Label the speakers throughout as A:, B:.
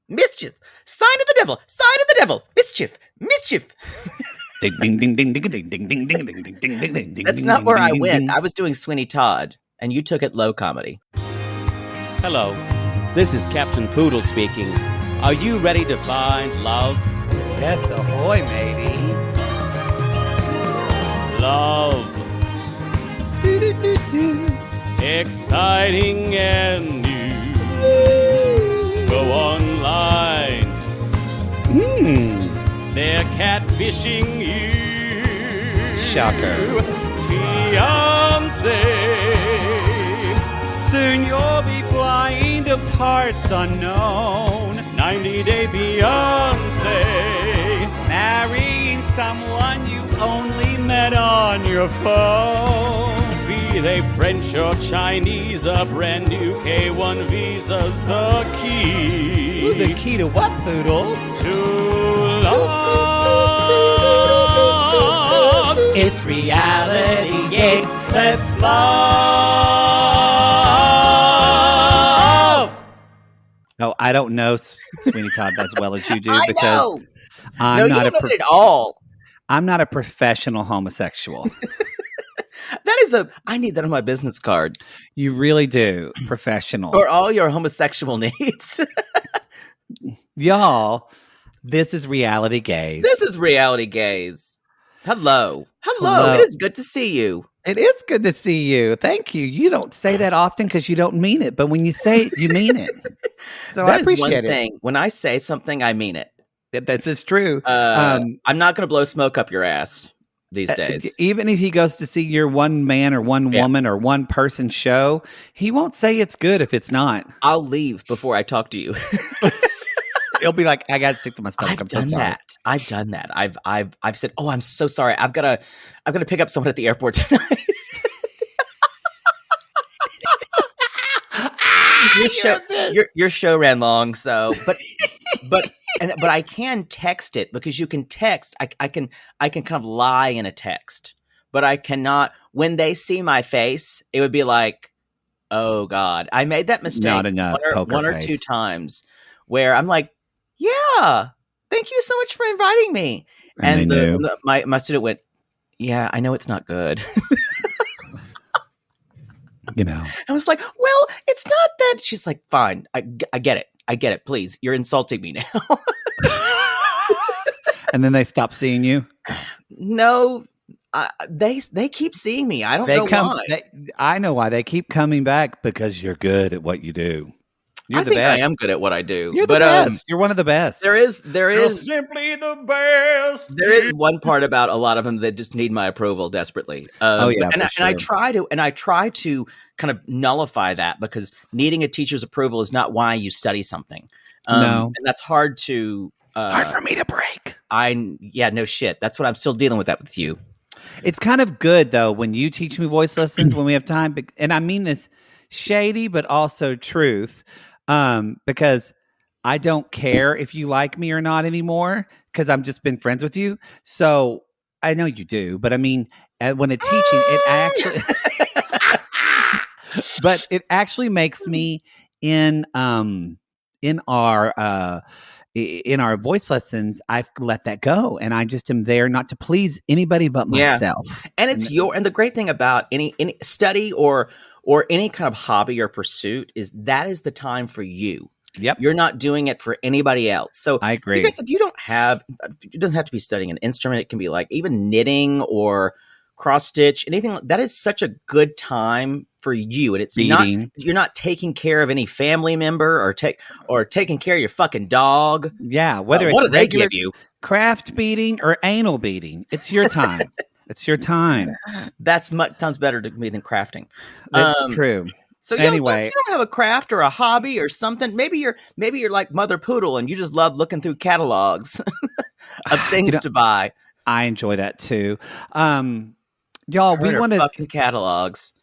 A: mischief. Sign of the devil. Sign of the devil. Mischief. Mischief.
B: Ding, ding, ding, ding, ding, ding, ding, ding, ding, ding, ding, ding, ding.
A: That's not where I went. I was doing Sweeney Todd, and you took it low comedy.
C: Hello, this is Captain Poodle speaking. Are you ready to find love?
D: That's ahoy, matey.
C: Love. Exciting and new. Go online. They're catfishing you.
B: Shocker.
C: Fiancé.
D: Soon you'll be flying to parts unknown.
C: 90-day Beyonce.
D: Marrying someone you only met on your phone.
C: Be they French or Chinese, a brand new K1 visa's the key.
D: Ooh, the key to what, Poodle?
C: To love.
D: It's reality, yes, let's love.
B: Oh, I don't know Sweeney Todd as well as you do
A: I
B: because
A: know.
B: I'm
A: No,
B: not
A: you don't know it at all.
B: I'm not a professional homosexual.
A: I need that on my business cards.
B: You really do. Professional.
A: For all your homosexual needs.
B: Y'all, this is Reality Gaze.
A: This is Reality Gaze. Hello.
B: Hello.
A: It is good to see you.
B: It is good to see you. Thank you. You don't say that often because you don't mean it, but when you say it, you mean it. So I appreciate
A: one
B: it.
A: thing. When I say something, I mean it.
B: This is true.
A: I'm not going to blow smoke up your ass these days.
B: Even if he goes to see your one man or one woman or one person show, he won't say it's good if it's not.
A: I'll leave before I talk to you.
B: He'll be like, I got sick to my stomach. I'm so sorry.
A: I've done that. I've said, oh, I'm so sorry. I've got to pick up someone at the airport tonight. Your show ran long, so but I can text it because you can text. I can kind of lie in a text, but I cannot. When they see my face, it would be like, oh God, I made that mistake
B: Not enough
A: one or two times where I'm like, yeah, thank you so much for inviting me. And my student went, yeah, I know it's not good.
B: You know,
A: I was like, well, it's not that. She's like, fine, I get it. I get it. Please, you're insulting me now.
B: and then they stop seeing you.
A: No, they keep seeing me. I don't know why.
B: I know why. They keep coming back because you're good at what you do. You're the
A: think
B: best.
A: I am good at what I do.
B: You're the best. You're one of the best.
A: There is
C: simply the best.
A: There is one part about a lot of them that just need my approval desperately. And I try to kind of nullify that because needing a teacher's approval is not why you study something.
B: No,
A: and that's hard to
B: hard for me to break.
A: No shit. That's what I'm still dealing with that with you.
B: It's kind of good though when you teach me voice lessons when we have time, and I mean this shady but also truth. Because I don't care if you like me or not anymore because I've just been friends with you. So I know you do, but I mean, when it's teaching, it actually makes me in our voice lessons, I've let that go, and I just am there not to please anybody but myself.
A: Yeah. And it's and the great thing about any study or any kind of hobby or pursuit is that is the time for you.
B: Yep.
A: You're not doing it for anybody else. So
B: I agree.
A: Because if you don't have, it doesn't have to be studying an instrument. It can be like even knitting or cross stitch, anything. That is such a good time for you. And it's you're not taking care of any family member or taking care of your fucking dog.
B: Yeah. Whether it's
A: what do they give you?
B: Craft beating or anal beating. It's your time. It's your time.
A: Sounds better to me than crafting.
B: That's true.
A: So
B: anyway,
A: you don't have a craft or a hobby or something. Maybe you're like Mother Poodle and you just love looking through catalogs of things to buy.
B: I enjoy that too. Y'all, we want to
A: fucking catalogs.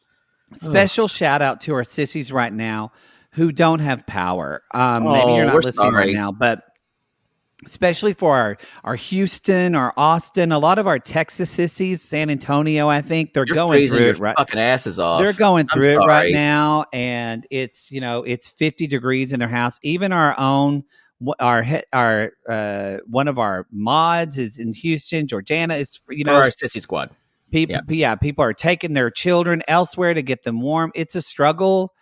B: Special shout out to our sissies right now who don't have power. Maybe you're not listening right now, but especially for our Houston, our Austin, a lot of our Texas sissies, San Antonio, I think they're going through it right.
A: Fucking asses off.
B: They're going through it right now, and it's 50 degrees in their house. Even our own one of our mods is in Houston. Georgiana is,
A: For our sissy squad.
B: People are taking their children elsewhere to get them warm. It's a struggle.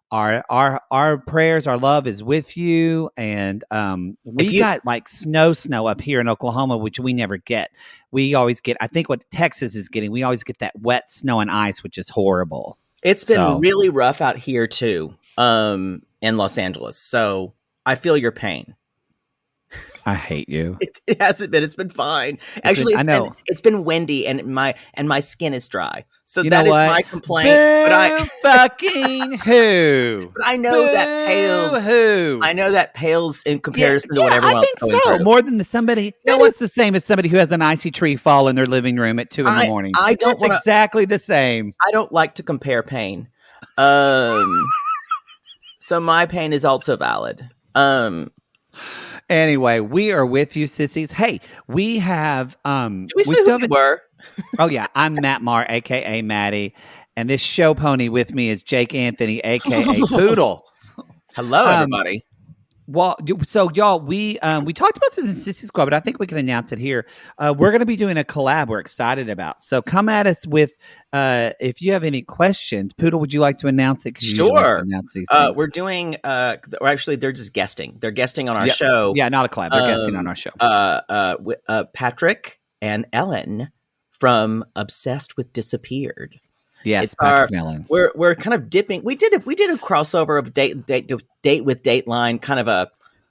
B: Our prayers, our love is with you. And we got like snow up here in Oklahoma, which we never get. We always get, I think what Texas is getting, we always get that wet snow and ice, which is horrible.
A: It's been really rough out here too, in Los Angeles. So I feel your pain.
B: I hate you.
A: It hasn't been. It's been fine. Actually, it's been windy and my skin is dry. So that is my complaint.
B: Fucking who?
A: But I know that pales. Who? I know that pales in comparison to what everyone else is going through.
B: More than somebody. No one's the same as somebody who has an icy tree fall in their living room at 2 a.m. It's exactly the same.
A: I don't like to compare pain. So my pain is also valid.
B: Anyway, we are with you, sissies. Hey, we have
A: we still were.
B: Oh yeah, I'm Matt Marr, aka Maddie, and this show pony with me is Jake Anthony, aka Poodle.
A: Hello, everybody.
B: Well, so y'all, we talked about this in Sissy Squad, but I think we can announce it here. We're going to be doing a collab we're excited about. So come at us with if you have any questions. Poodle, would you like to announce it?
A: Sure. Announce these things. We're doing. Actually, they're just guesting. They're guesting on our show.
B: Yeah, not a collab. They're guesting on our show.
A: Patrick and Ellen from Obsessed with Disappeared.
B: Yes, Patrick and Ellen.
A: We're kind of dipping. We did a crossover of date with Dateline, kind of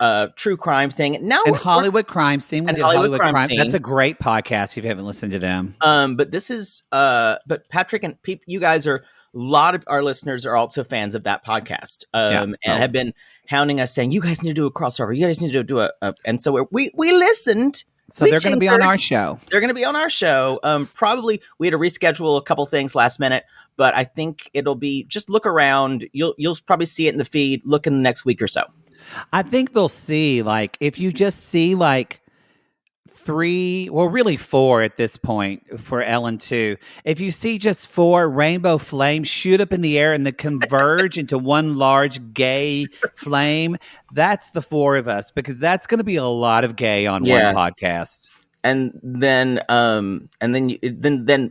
A: a true crime thing. Now
B: and Hollywood crime scene. We did Hollywood crime scene. That's a great podcast if you haven't listened to them.
A: But this is but Patrick and you guys are, a lot of our listeners are also fans of that podcast. And have been hounding us saying, you guys need to do a crossover. You guys need to do a and so we listened.
B: So they're going to be on our show.
A: They're going to be on our show. Probably we had to reschedule a couple things last minute, but I think it'll be, just look around. You'll probably see it in the feed. Look in the next week or so.
B: I think they'll see, like, if you just see like 3, well, really 4 at this point for Ellen too. If you see just 4 rainbow flames shoot up in the air and then converge into one large gay flame, that's the 4 of us, because that's going to be a lot of gay on one podcast.
A: And then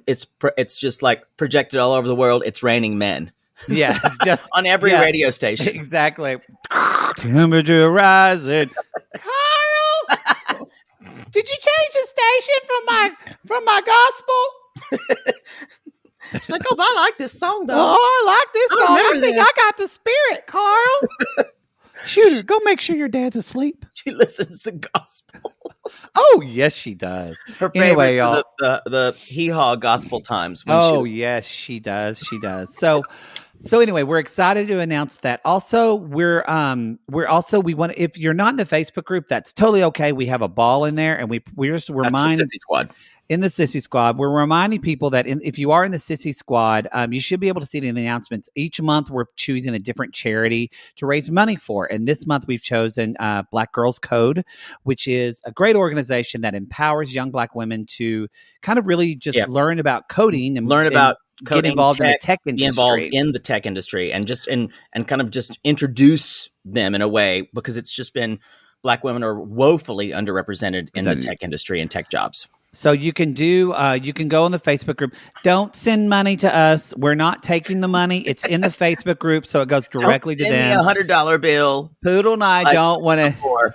A: it's just like projected all over the world. It's raining men.
B: Yeah, it's just
A: on every radio station.
B: Exactly. Temperature rising. Did you change the station from my gospel?
A: She's like, oh, I like this song though.
B: Oh, I like this song. I think I got the spirit, Carl. Shooter, go make sure your dad's asleep.
A: She listens to gospel.
B: Oh, yes, she does.
A: Her favorite, y'all, the hee-haw gospel times.
B: Yes, she does. She does. So anyway, we're excited to announce that. Also, we want, if you're not in the Facebook group, that's totally okay. We have a ball in there, and we're just reminding
A: the Sissy Squad.
B: In the Sissy Squad, we're reminding people that if you are in the Sissy Squad, you should be able to see it in the announcements. Each month, we're choosing a different charity to raise money for. And this month, we've chosen Black Girls Code, which is a great organization that empowers young Black women to kind of really just learn about coding and
A: learn about coding,
B: get involved in the tech industry.
A: Be involved in the tech industry and just and kind of just introduce them in a way, because it's just been, Black women are woefully underrepresented in the tech industry and tech jobs.
B: So you can go on the Facebook group. Don't send money to us. We're not taking the money. It's in the Facebook group, so it goes directly to them.
A: Send me $100 bill.
B: Poodle and I don't want to.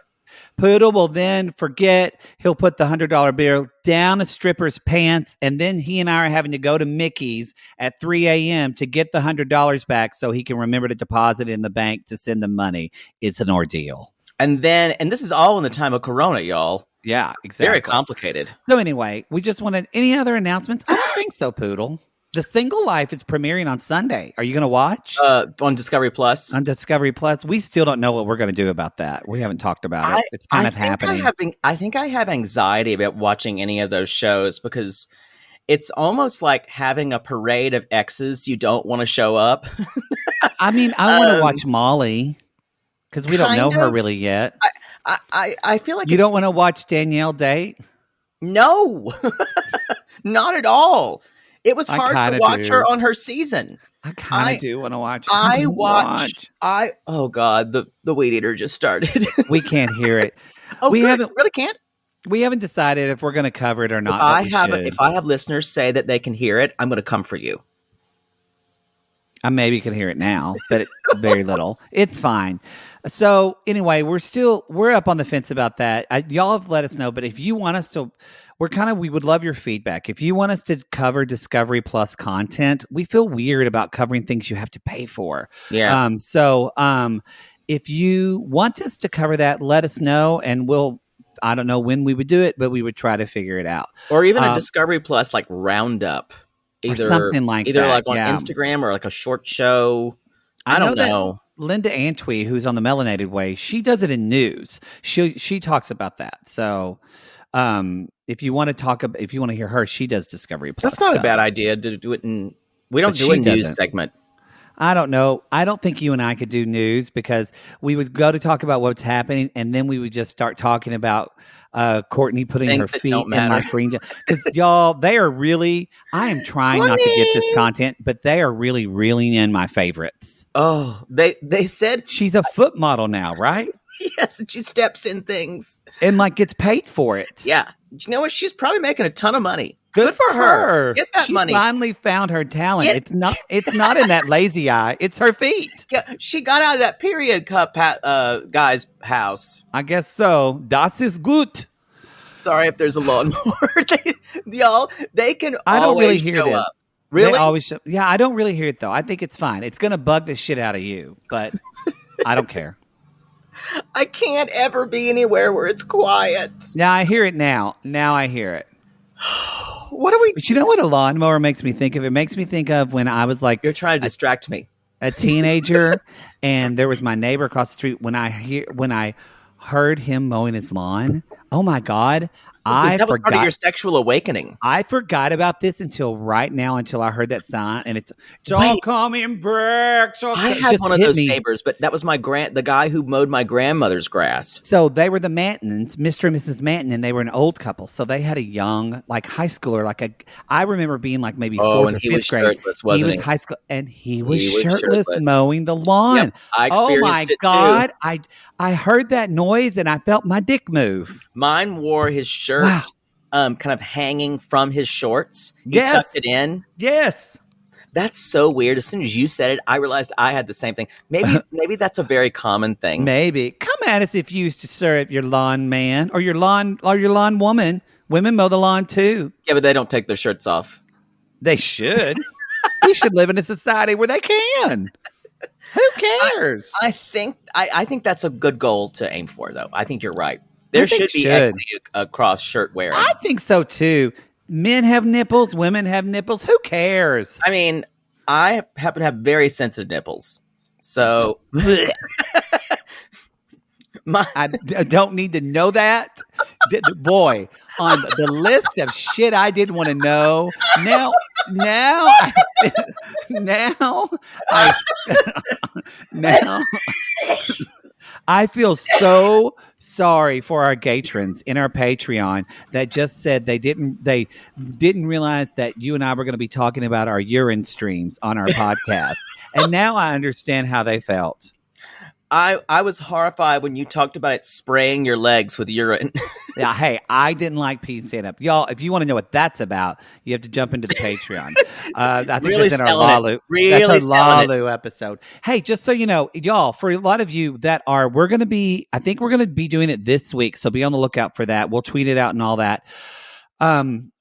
B: Poodle will then forget. He'll put the $100 bill down a stripper's pants, and then he and I are having to go to Mickey's at 3 a.m. to get the $100 back so he can remember to deposit it in the bank to send them money. It's an ordeal.
A: And this is all in the time of Corona, y'all.
B: Yeah, exactly.
A: Very complicated.
B: So anyway, we just wanted any other announcements? I don't think so, Poodle. The Single Life is premiering on Sunday. Are you going to watch?
A: On Discovery Plus.
B: On Discovery Plus. We still don't know what we're going to do about that. We haven't talked about it. It's kind of happening.
A: I think I have anxiety about watching any of those shows, because it's almost like having a parade of exes you don't want to show up.
B: I mean, I want to watch Molly, because we don't know her really yet.
A: I feel like
B: you don't want to watch Danielle date?
A: No, not at all. It was hard to watch her on her season.
B: I kind of do want to watch.
A: Oh God, the weed eater just started.
B: We can't hear it.
A: We really can't.
B: We haven't decided if we're going to cover it or not.
A: If I have listeners say that they can hear it, I'm going to come for you.
B: I maybe can hear it now, but very little. It's fine. So anyway, we're up on the fence about that. Y'all have let us know, but if you want us to, we would love your feedback. If you want us to cover Discovery Plus content, we feel weird about covering things you have to pay for.
A: Yeah.
B: If you want us to cover that, let us know, and I don't know when we would do it, but we would try to figure it out.
A: Or even a Discovery Plus like roundup.
B: Either something like
A: either
B: that,
A: like on Instagram or like a short show. I don't know.
B: Linda Antwi, who's on the Melanated Way, she does it in news. She talks about that. So if you want to hear her, she does Discovery Plus.
A: That's not a bad idea to do it in. We don't do a news segment.
B: I don't know. I don't think you and I could do news because we would go to talk about what's happening, and then we would just start talking about Courtney putting her feet in my green. Because y'all, they are really. I am trying not to get this content, but they are really reeling in my favorites.
A: Oh, they said
B: she's a foot model now, right?
A: Yes, and she steps in things
B: and like gets paid for it.
A: Yeah, you know what? She's probably making a ton of money. Good for her. Get that money.
B: She finally found her talent. It's not in that lazy eye. It's her feet.
A: Yeah, she got out of that period cup guy's house.
B: I guess so. Das ist gut.
A: Sorry if there's a lawnmower. They can
B: I don't really
A: always
B: hear
A: show
B: this.
A: up. Really?
B: They always show, yeah, I don't really hear it though. I think it's fine. It's going to bug the shit out of you, but I don't care.
A: I can't ever be anywhere where it's quiet.
B: Now I hear it now. Now I hear it.
A: What are we?
B: But you know what a lawnmower makes me think of? It makes me think of when I was like,
A: you're trying to distract me,
B: a teenager, and there was my neighbor across the street. When I heard him mowing his lawn, oh my God.
A: That was part of your sexual awakening.
B: I forgot about this until I heard that sign, and it's all coming back.
A: I had one of those neighbors, but that was the guy who mowed my grandmother's grass.
B: So they were the Mantons, Mr. and Mrs. Manton, and they were an old couple. So they had a young, like high schooler, I remember being like maybe fourth or fifth grade. He was high school, and he was shirtless mowing the lawn.
A: Yep, I experienced it
B: God!
A: Too.
B: I heard that noise, and I felt my dick move.
A: Mine wore his shirt kind of hanging from his shorts. He tucked it in.
B: Yes.
A: That's so weird. As soon as you said it, I realized I had the same thing. Maybe that's a very common thing.
B: Maybe. Come at us if you used to serve your lawn man or your lawn woman. Women mow the lawn too.
A: Yeah, but they don't take their shirts off.
B: They should. We should live in a society where they can. Who cares?
A: I think that's a good goal to aim for, though. I think you're right. There should be equity across shirt wearing.
B: I think so too. Men have nipples, women have nipples. Who cares?
A: I mean, I happen to have very sensitive nipples. So
B: I don't need to know that. Boy, on the list of shit I didn't want to know. Now I feel so sorry for our gatrons in our Patreon that just said they didn't realize that you and I were going to be talking about our urine streams on our podcast. And now I understand how they felt.
A: I was horrified when you talked about it spraying your legs with urine.
B: Yeah, hey, I didn't like pee stand-up. Y'all, if you want to know what that's about, you have to jump into the Patreon. I think
A: really
B: that's in our Lalu episode. Hey, just so you know, y'all, for a lot of you that are, I think we're going to be doing it this week, so be on the lookout for that. We'll tweet it out and all that.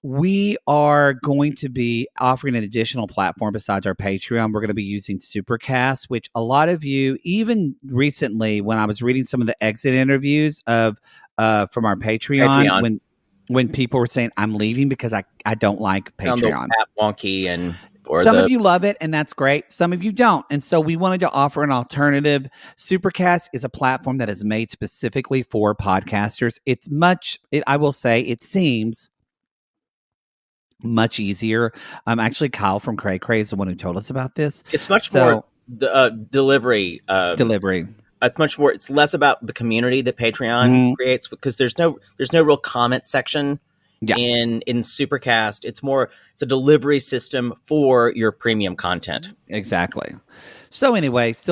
B: We are going to be offering an additional platform besides our Patreon. We're going to be using Supercast, which a lot of you, even recently, when I was reading some of the exit interviews from our Patreon. When people were saying, I'm leaving because I don't like Patreon.
A: Wonky and
B: some of you love it, and that's great. Some of you don't. And so we wanted to offer an alternative. Supercast is a platform that is made specifically for podcasters. I will say, it seems much easier. Actually, Kyle from Cray Cray is the one who told us about this.
A: It's much more delivery. It's much more. It's less about the community that Patreon creates because there's no real comment section. in Supercast. It's a delivery system for your premium content.
B: Exactly. So anyway, that's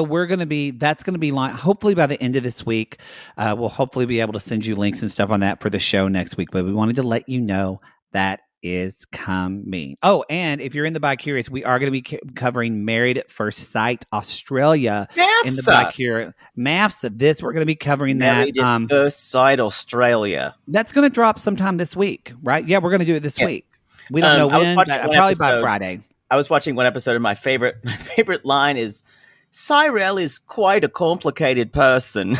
B: going to be hopefully by the end of this week. We'll hopefully be able to send you links and stuff on that for the show next week. But we wanted to let you know that is coming. Oh, and if you're in the bi-curious, we are going to be covering Married at First Sight Australia.
A: MAFSA.
B: In the bi-curious. MAFSA. We're going to be covering
A: Married
B: that.
A: at First Sight Australia.
B: That's going to drop sometime this week, right? Yeah, we're going to do it this week. We don't know when, but probably by Friday.
A: I was watching one episode, and my favorite line is, Cyrell is quite a complicated person.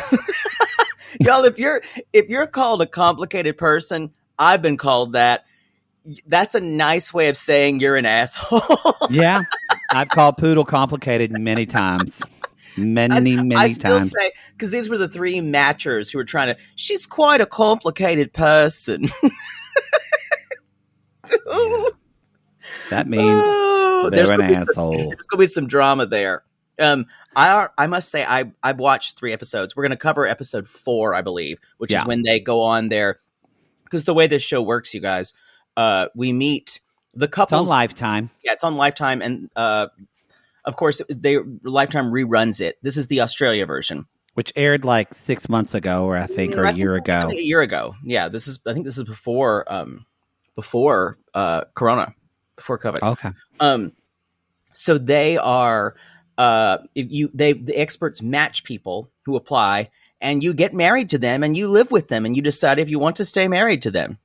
A: Y'all, if you're called a complicated person, I've been called that. That's a nice way of saying you're an asshole.
B: Yeah, I've called Poodle complicated many times. Many times. I still say,
A: because these were the three matchers who were trying to, she's quite a complicated person.
B: Yeah. That means they're an asshole.
A: There's going to be some drama there. I must say, I've watched 3 episodes. We're going to cover episode 4, I believe, which is when they go on there. Because the way this show works, you guys, we meet the couples.
B: It's on Lifetime.
A: Yeah, it's on Lifetime. And of course, Lifetime reruns it. This is the Australia version.
B: Which aired like 6 months ago, or a year ago.
A: A year ago. Yeah, I think this is before Corona, before COVID.
B: Okay.
A: So they are the experts match people who apply, and you get married to them, and you live with them, and you decide if you want to stay married to them.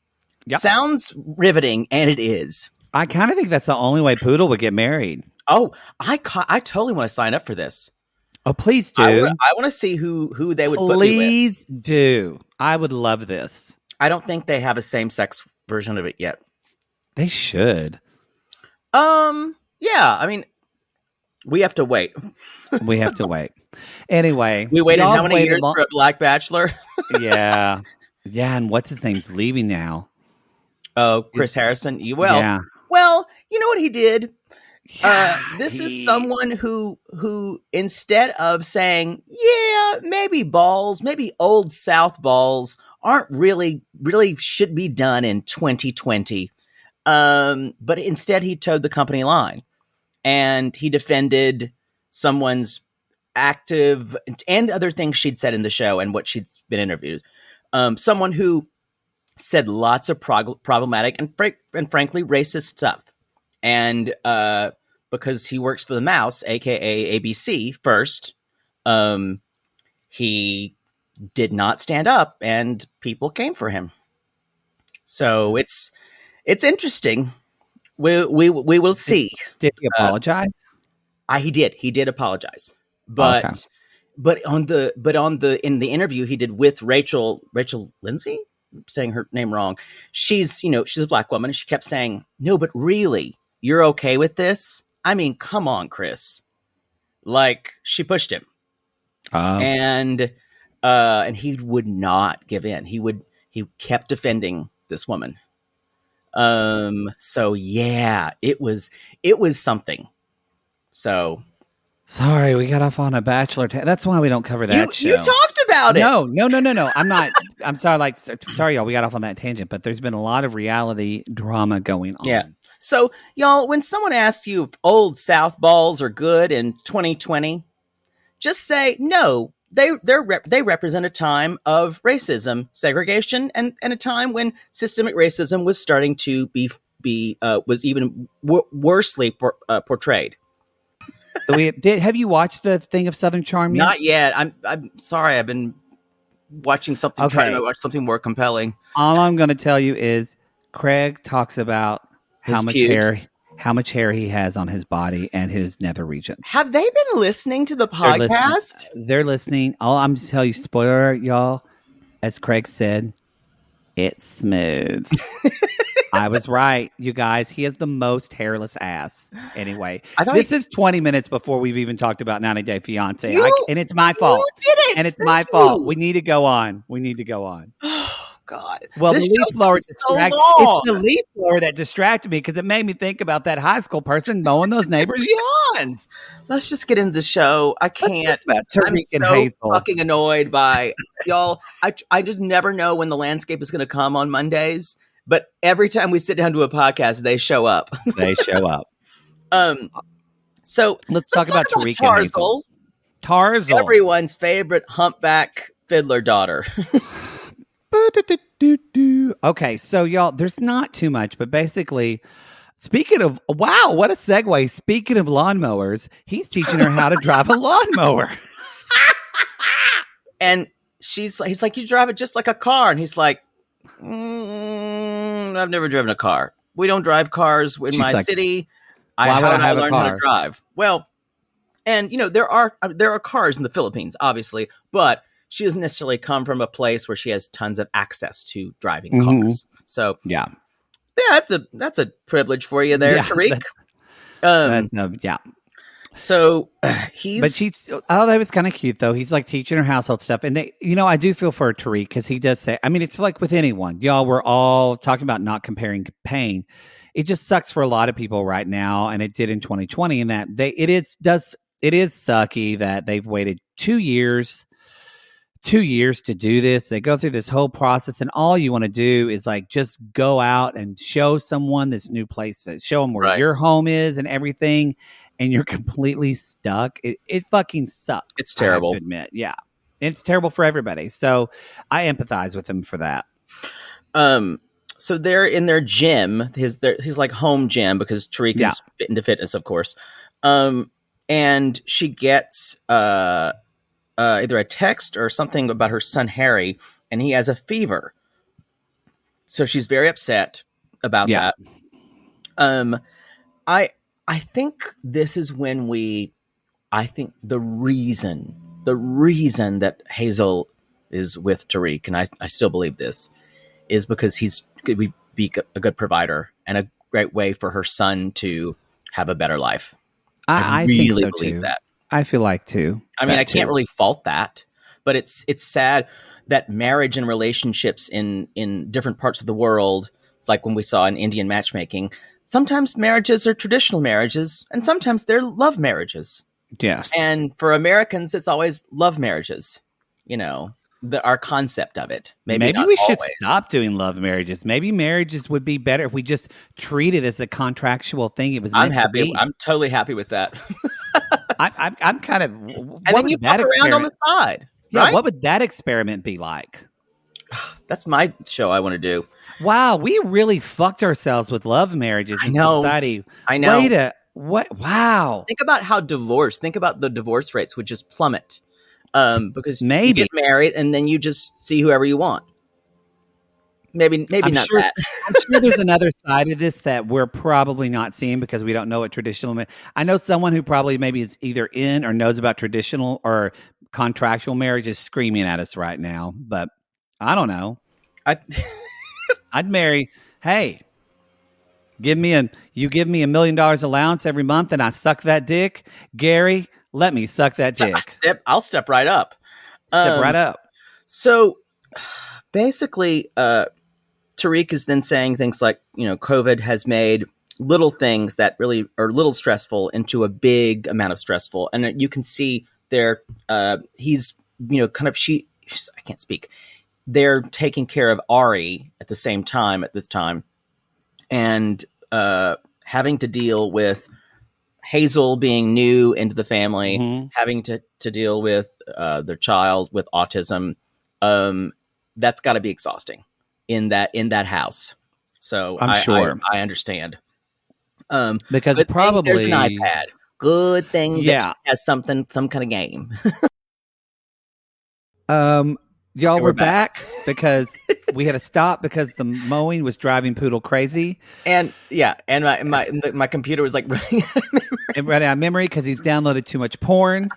A: Yep. Sounds riveting, and it is.
B: I kind of think that's the only way Poodle would get married.
A: Oh, I totally want to sign up for this.
B: Oh, please do.
A: I want to see who they would put me with.
B: Please do. I would love this.
A: I don't think they have a same-sex version of it yet.
B: They should.
A: Yeah, I mean, we have to wait.
B: We have to wait. Anyway.
A: We waited how many years for a Black Bachelor?
B: Yeah. Yeah, and what's his name's leaving now?
A: Oh, Chris Harrison? Well, you know what he did?
B: Yeah,
A: this is someone who instead of saying, yeah, maybe old South balls aren't really should be done in 2020. But instead he towed the company line, and he defended someone's active and other things she'd said in the show and what she'd been interviewed. Someone who said lots of problematic and frankly racist stuff. And because he works for the Mouse, aka ABC, first, he did not stand up, and people came for him. So it's interesting. We will see.
B: Did he apologize?
A: He did apologize, but okay. but in the interview he did with Rachel Lindsay, I'm saying her name wrong. She's a Black woman, and she kept saying, no, but really, you're okay with this? I mean, come on, Chris. Like, she pushed him. And he would not give in. He kept defending this woman. So yeah, it was something. So
B: sorry, we got off on a Bachelor. That's why we don't cover that show.
A: You talked about it.
B: No. I'm not. I'm sorry. Sorry, y'all. We got off on that tangent, but there's been a lot of reality drama going on.
A: Yeah. So, y'all, when someone asks you if old South balls are good in 2020, just say no. They represent a time of racism, segregation, and a time when systemic racism was starting to was even worsely portrayed.
B: Have you watched the thing of Southern Charm yet?
A: Not yet. I'm sorry. I've been watching something.
B: Okay.
A: Trying to watch something more compelling.
B: All I'm going to tell you is Craig talks about how much hair he has on his body and his nether regions.
A: Have they been listening to the podcast?
B: They're listening. All I'm to tell you, spoiler, y'all, as Craig said, it's smooth. I was right, you guys. He has the most hairless ass. Anyway, this is 20 minutes before we've even talked about 90 Day Fiancé. And it's my fault. And it's my fault. We need to go on.
A: Oh, God.
B: Well, the leaf blower it's the leaf blower that distracted me because it made me think about that high school person mowing those neighbors' lawns.
A: Let's just get into the show. I can't.
B: Tarik and
A: so
B: Hazel.
A: Fucking annoyed by y'all. I just never know when the landscape is going to come on Mondays. But every time we sit down to a podcast, they show up.
B: They show up.
A: So
B: let's talk about Tarik and Hazel. Tarzal.
A: Everyone's favorite humpback fiddler daughter.
B: Okay, so y'all, there's not too much, but basically, speaking of, wow, what a segue. Speaking of lawnmowers, he's teaching her how to drive a lawnmower.
A: And he's like, you drive it just like a car. And he's like, I've never driven a car. We don't drive cars in my city.
B: Why would I
A: learn how to drive? Well, and there are cars in the Philippines, obviously, but she doesn't necessarily come from a place where she has tons of access to driving cars. So
B: yeah,
A: that's a privilege for you there, Tarik.
B: Yeah.
A: So
B: that was kind of cute though. He's like teaching her household stuff, and I do feel for Tarik because he does say, I mean, it's like with anyone, y'all. We're all talking about not comparing pain. It just sucks for a lot of people right now, and it did in 2020. And that it is sucky that they've waited 2 years. 2 years to do this. They go through this whole process, and all you want to do is like just go out and show someone this new place, show them where your home is and everything, and you're completely stuck. It fucking sucks.
A: It's terrible.
B: I have to admit. Yeah, it's terrible for everybody. So I empathize with them for that.
A: So they're in their gym, his like home gym, because Tarik is fit into fitness, of course. And she gets either a text or something about her son Harrey, and he has a fever. So she's very upset about that. I think this is when I think the reason that Hazel is with Tarik, and I still believe this, is because he's going to be a good provider and a great way for her son to have a better life.
B: I
A: really
B: think so
A: believe
B: too.
A: that.
B: I feel like too.
A: I mean, I can't really fault that, but it's sad that marriage and relationships in different parts of the world, it's like when we saw in Indian matchmaking, sometimes marriages are traditional marriages and sometimes they're love marriages.
B: Yes.
A: And for Americans, it's always love marriages, our concept of it. Maybe
B: we should stop doing love marriages. Maybe marriages would be better if we just treat it as a contractual thing. It was meant to be.
A: I'm totally happy with that.
B: I'm kind of.
A: And then you fuck around on the side.
B: Yeah,
A: right?
B: What would that experiment be like?
A: That's my show I want to do.
B: Wow, we really fucked ourselves with love marriages in society.
A: I know.
B: Wow.
A: Think about think about the divorce rates would just plummet. Because
B: maybe
A: you get married and then you just see whoever you want. Maybe
B: I'm
A: not
B: sure,
A: that.
B: I'm sure there's another side of this that we're probably not seeing because we don't know what traditional. I know someone who probably maybe is either in or knows about traditional or contractual marriage is screaming at us right now, but I don't know. I'd marry. Hey, you give me $1 million allowance every month, and I suck that dick, Gary. Let me suck that dick.
A: I'll step right up.
B: Step right up.
A: So basically, Tarik is then saying things like, COVID has made little things that really are little stressful into a big amount of stressful. And you can see there, he's, I can't speak. They're taking care of Ari at this time, and having to deal with Hazel being new into the family, having to deal with their child with autism. That's got to be exhausting in that house. So
B: I'm sure
A: I understand.
B: Because probably
A: there's an iPad. Good thing that she has some kind of game.
B: Y'all, we're back because we had to stop because the mowing was driving Poodle crazy.
A: And my computer was like
B: running out of memory because he's downloaded too much porn.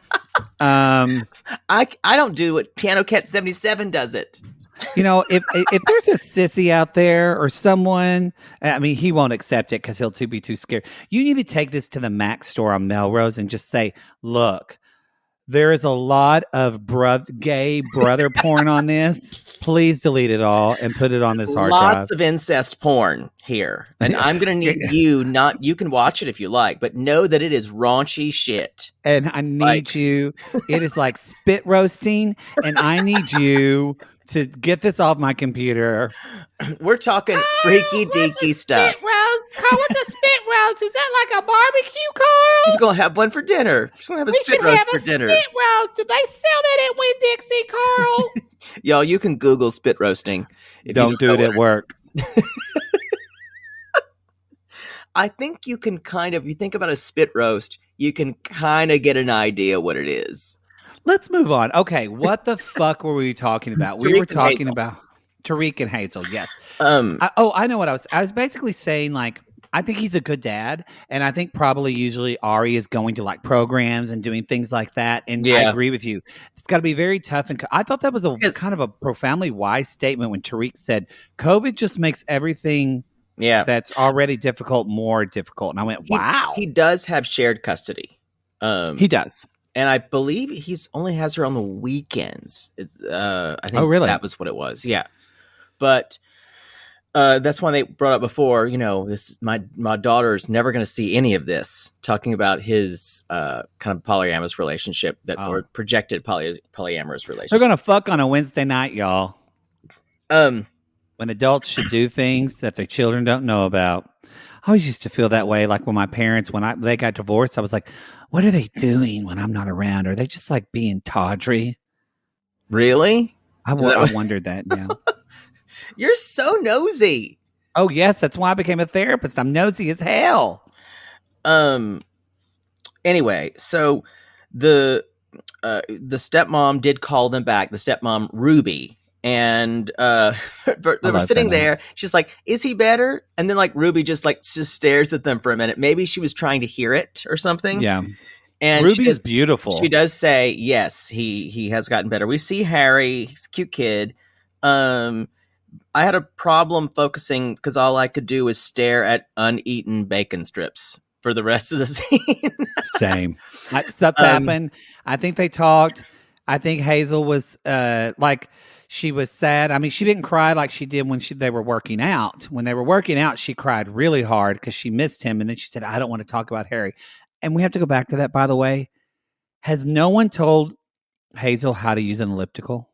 A: I don't do what Piano Cat 77 does it.
B: If there's a sissy out there or someone, I mean, he won't accept it because he'll be too scared. You need to take this to the Mac store on Melrose and just say, look, there is a lot of gay brother porn on this. Please delete it all and put it on this hard drive.
A: Lots of incest porn here. And I'm going to need you can watch it if you like, but know that it is raunchy shit.
B: And I need you. It is like spit roasting. And I need you to get this off my computer.
A: We're talking freaky deaky stuff.
B: Spit roast, Carl. What's a spit roast? Is that like a barbecue, Carl?
A: She's gonna have one for dinner. She's gonna have a spit roast for dinner.
B: Spit roast. Do they sell that at Winn-Dixie, Carl?
A: Y'all, you can Google spit roasting.
B: Don't do it at work.
A: I think you can you think about a spit roast, you can kind of get an idea what it is.
B: Let's move on. Okay, what the fuck were we talking about? We were talking about Tarik and Hazel, yes. I know what I was basically saying, like, I think he's a good dad, and I think probably usually Ari is going to like programs and doing things like that, and I agree with you. It's got to be very tough, and I thought that was a kind of a profoundly wise statement when Tarik said, COVID just makes everything that's already difficult more difficult, and I went, wow.
A: He does have shared custody.
B: He does.
A: And I believe he's only has her on the weekends. It's, I think
B: really?
A: That was what it was. Yeah. But that's why they brought up before, this my daughter's never going to see any of this, talking about his kind of polyamorous relationship or projected polyamorous relationship.
B: They're going to fuck on a Wednesday night, y'all. When adults should do things that their children don't know about. I always used to feel that way. Like when my parents, they got divorced, I was like, what are they doing when I'm not around? Are they just like being tawdry?
A: Really?
B: I wondered that. Yeah.
A: You're so nosy.
B: Oh yes, that's why I became a therapist. I'm nosy as hell.
A: Anyway, so the stepmom did call them back. The stepmom Ruby. And they were sitting there. She's like, "Is he better?" And then like Ruby just stares at them for a minute. Maybe she was trying to hear it or something.
B: Yeah.
A: And
B: Ruby is beautiful.
A: She does say, "Yes, he has gotten better." We see Harry. He's a cute kid. I had a problem focusing because all I could do was stare at uneaten bacon strips for the rest of the scene.
B: Same. Stuff happened. I think they talked. I think Hazel was she was sad. I mean, she didn't cry like she did when they were working out. When they were working out, she cried really hard because she missed him. And then she said, I don't want to talk about Harry. And we have to go back to that, by the way. Has no one told Hazel how to use an elliptical?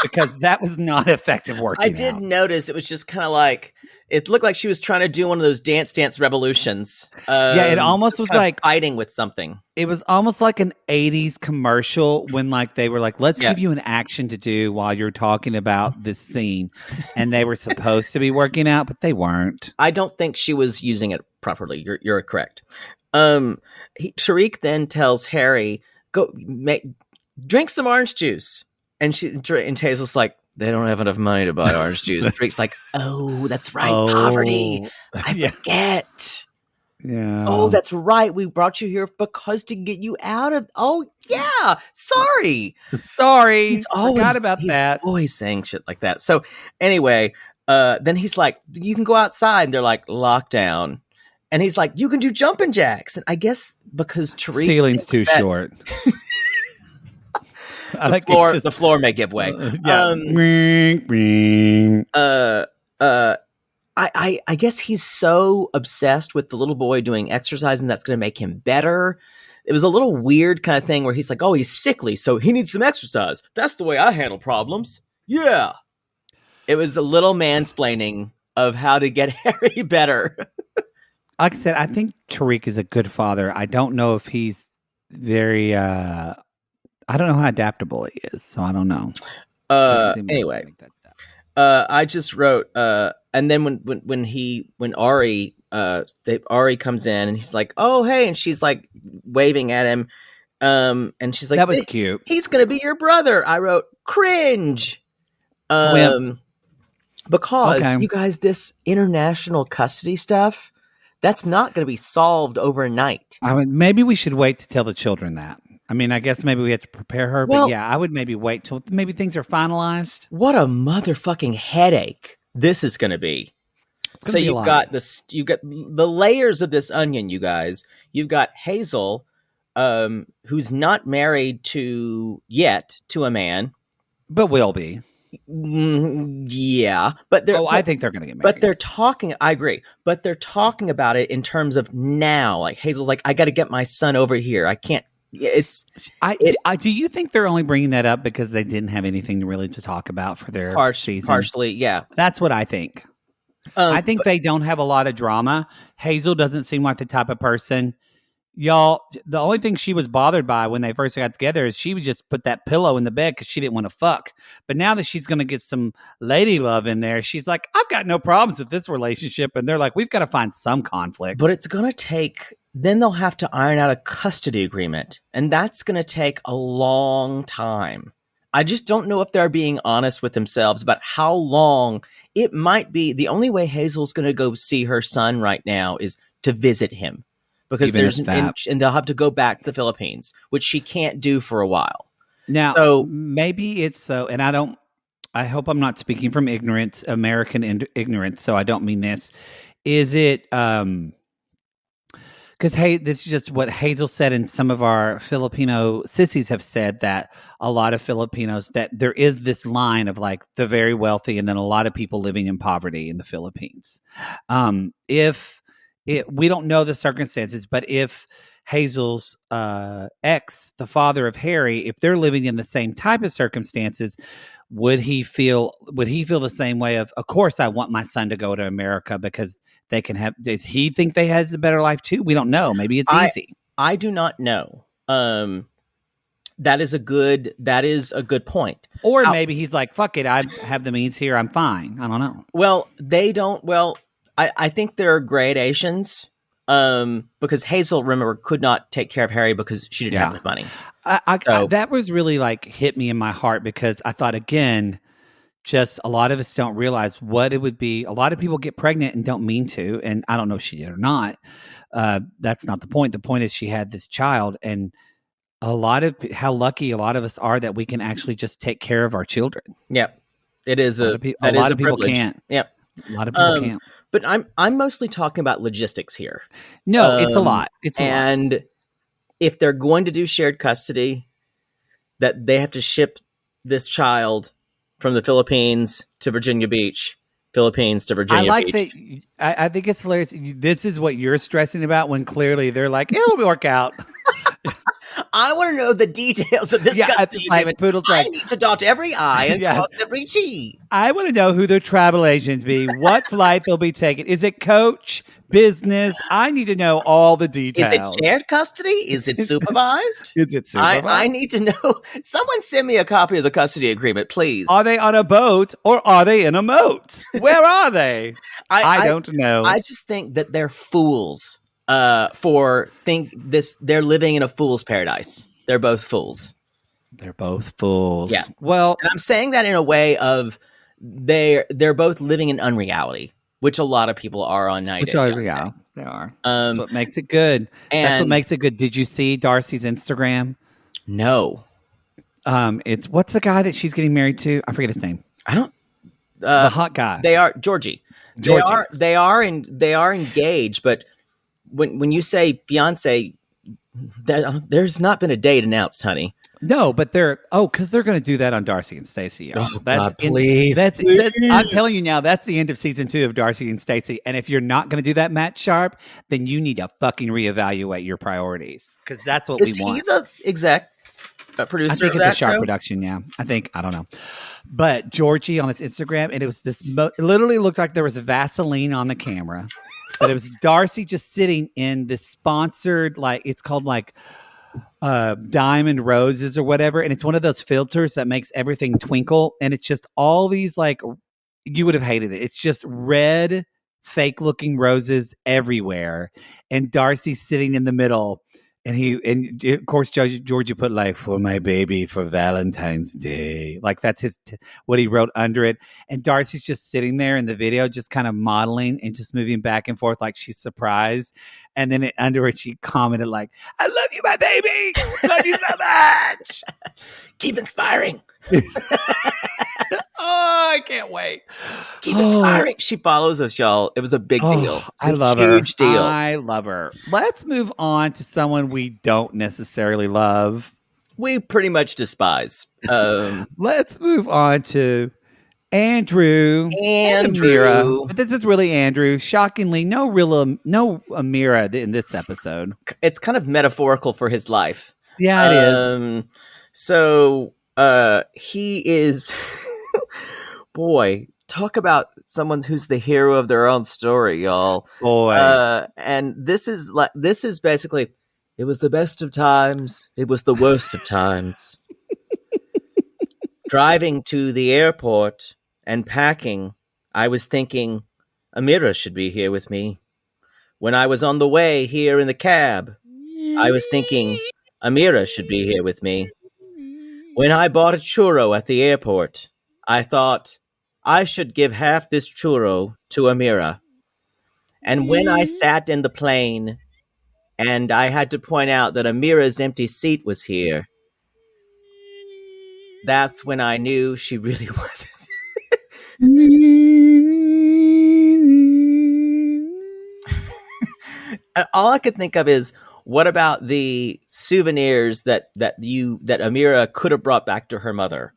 B: Because that was not effective working
A: I did notice it was just kind of like, it looked like she was trying to do one of those Dance Revolutions.
B: It almost was like
A: fighting with something.
B: It was almost like an 80s commercial when like they were like, let's give you an action to do while you're talking about this scene. And they were supposed to be working out, but they weren't.
A: I don't think she was using it properly. You're correct. Tarik then tells Harry, go drink some orange juice. And Hazel's like, they don't have enough money to buy orange juice. Tarik's like, oh, that's right, poverty. I forget.
B: Yeah.
A: Oh, that's right. We brought you here because to get you out of. Oh, yeah. Sorry.
B: He's always
A: always saying shit like that. So anyway, then he's like, you can go outside. And they're like, lockdown. And he's like, you can do jumping jacks. And I guess because Tarik
B: ceiling's too short.
A: The floor may give way. I guess he's so obsessed with the little boy doing exercise and that's going to make him better. It was a little weird kind of thing where he's like, oh, he's sickly, so he needs some exercise. That's the way I handle problems. Yeah. It was a little mansplaining of how to get Harry better.
B: Like I said, I think Tarik is a good father. I don't know if he's very... I don't know how adaptable he is, so I don't know.
A: Anyway, I just wrote, and then when Ari comes in and he's like, oh hey, and she's like waving at him, and she's like,
B: that was cute.
A: He's gonna be your brother. I wrote cringe, because you guys, this international custody stuff, that's not gonna be solved overnight.
B: Maybe we should wait to tell the children that. I mean, I guess maybe we have to prepare her, but I would maybe wait till maybe things are finalized.
A: What a motherfucking headache this is going to be. So you've got the layers of this onion, you guys. You've got Hazel, who's not married yet to a man,
B: but will be.
A: Yeah, but
B: I think they're going to get married.
A: But they're talking. I agree, but they're talking about it in terms of now. Like Hazel's like, I got to get my son over here. I can't
B: Do you think they're only bringing that up because they didn't have anything really to talk about for their season?
A: Partially, yeah.
B: That's what I think. I think they don't have a lot of drama. Hazel doesn't seem like the type of person. Y'all, the only thing she was bothered by when they first got together is she would just put that pillow in the bed because she didn't want to fuck. But now that she's going to get some lady love in there, she's like, I've got no problems with this relationship. And they're like, we've got to find some conflict.
A: But it's going to take, then they'll have to iron out a custody agreement. And that's going to take a long time. I just don't know if they're being honest with themselves about how long it might be. The only way Hazel's going to go see her son right now is to visit him. Because there's and they'll have to go back to the Philippines, which she can't do for a while.
B: Now,
A: so
B: maybe it's so, and I hope I'm not speaking from ignorance, American ignorance. So I don't mean this. Is it, because this is just what Hazel said, and some of our Filipino sissies have said that a lot of Filipinos, that there is this line of like the very wealthy and then a lot of people living in poverty in the Philippines. We don't know the circumstances, but if Hazel's ex, the father of Harry, if they're living in the same type of circumstances, would he feel the same way of course, I want my son to go to America because they can have, does he think they has a better life too? We don't know. Maybe it's easy.
A: I do not know. That is a good point.
B: Or maybe he's like, fuck it, I have the means here, I'm fine. I don't know.
A: Well, they don't, I think there are gradations because Hazel, remember, could not take care of Harry because she didn't have enough money.
B: That was really like hit me in my heart because I thought, again, just a lot of us don't realize what it would be. A lot of people get pregnant and don't mean to, and I don't know if she did or not. That's not the point. The point is she had this child, and how lucky a lot of us are that we can actually just take care of our children.
A: Yep. It is a lot of people can't. Yep.
B: A lot of people can't.
A: But I'm mostly talking about logistics here.
B: No, it's a lot.
A: And if they're going to do shared custody, that they have to ship this child from the Philippines to Virginia Beach, Philippines to Virginia Beach.
B: I like that. I think it's hilarious. This is what you're stressing about when clearly they're like, it'll work out.
A: I want to know the details of this custody agreement. I need to dot every I and cross every T.
B: I want to know who their travel agents be, what flight they'll be taking. Is it coach, business? I need to know all the details.
A: Is it shared custody? Is it supervised? I need to know. Someone send me a copy of the custody agreement, please.
B: Are they on a boat or are they in a moat? Where are they? I don't know.
A: I just think that they're fools. They're living in a fool's paradise. They're both fools.
B: They're both fools.
A: Yeah.
B: Well,
A: and I'm saying that in a way of they're both living in unreality, which a lot of people are on night.
B: They are. That's what makes it good. That's what makes it good. Did you see Darcy's Instagram?
A: No.
B: It's what's the guy that she's getting married to? I forget his name.
A: I don't.
B: The hot guy.
A: They are Georgie. They are engaged, but. When you say fiance, there's not been a date announced, honey.
B: No, but because they're going to do that on Darcy and Stacey.
A: Oh, God, please.
B: I'm telling you now, that's the end of season 2 of Darcy and Stacey. And if you're not going to do that, Matt Sharp, then you need to fucking reevaluate your priorities because that's what we want.
A: Is he the exec producer?
B: I think
A: of
B: it's
A: that
B: a Sharp
A: show?
B: production. Yeah, I don't know. But Georgie on his Instagram, and it was this. It literally looked like there was Vaseline on the camera. But it was Darcy just sitting in this sponsored, like it's called like Diamond Roses or whatever. And it's one of those filters that makes everything twinkle. And it's just all these like, you would have hated it. It's just red, fake looking roses everywhere. And Darcy's sitting in the middle. And of course, Georgia put like, for my baby for Valentine's Day. Like that's what he wrote under it. And Darcy's just sitting there in the video, just kind of modeling and just moving back and forth like she's surprised. And then under it, she commented like, I love you, my baby. Love you so much.
A: Keep inspiring.
B: Oh, I can't wait.
A: Keep inspiring. She follows us, y'all. It was a big deal.
B: I love
A: her. Huge deal.
B: I love her. Let's move on to someone we don't necessarily love.
A: We pretty much despise.
B: Let's move on to Andrew and Amira. But this is really Andrew. Shockingly, no Amira in this episode.
A: It's kind of metaphorical for his life.
B: Yeah, it is.
A: So he is boy, talk about someone who's the hero of their own story, y'all.
B: Boy.
A: And this is basically, it was the best of times, it was the worst of times. Driving to the airport and packing, I was thinking Amira should be here with me. When I was on the way here in the cab, I was thinking Amira should be here with me. When I bought a churro at the airport, I thought I should give half this churro to Amira. And when I sat in the plane and I had to point out that Amira's empty seat was here, that's when I knew she really wasn't. And all I could think of is, what about the souvenirs that Amira could have brought back to her mother,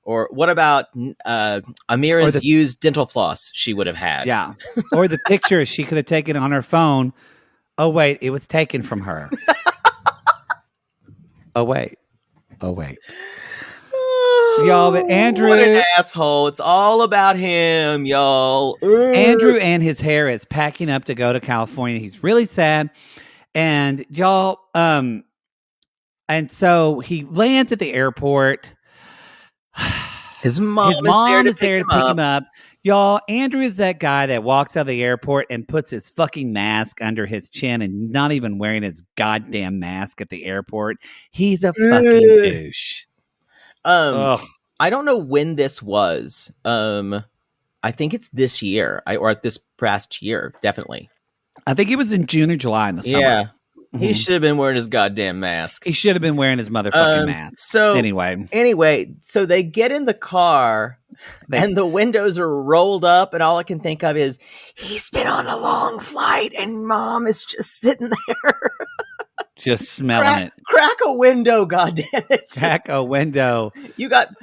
A: or what about Amira's used dental floss she would have had?
B: Yeah, or the picture she could have taken on her phone. Oh wait, it was taken from her. Oh wait. Y'all, but Andrew...
A: What an asshole. It's all about him, y'all.
B: Andrew and his hair is packing up to go to California. He's really sad. And y'all, and so he lands at the airport.
A: His mom is there to pick him up.
B: Y'all, Andrew is that guy that walks out of the airport and puts his fucking mask under his chin and not even wearing his goddamn mask at the airport. He's a fucking douche.
A: I don't know when this was. I think it's this year, or this past year, definitely.
B: I think it was in June or July in the summer.
A: Yeah. Mm-hmm. He should have been wearing his goddamn mask.
B: He should have been wearing his motherfucking mask.
A: So anyway, so they get in the car and the windows are rolled up, and all I can think of is, he's been on a long flight and mom is just sitting there.
B: Just smelling it.
A: Crack a window, goddammit.
B: Crack a window.
A: He's got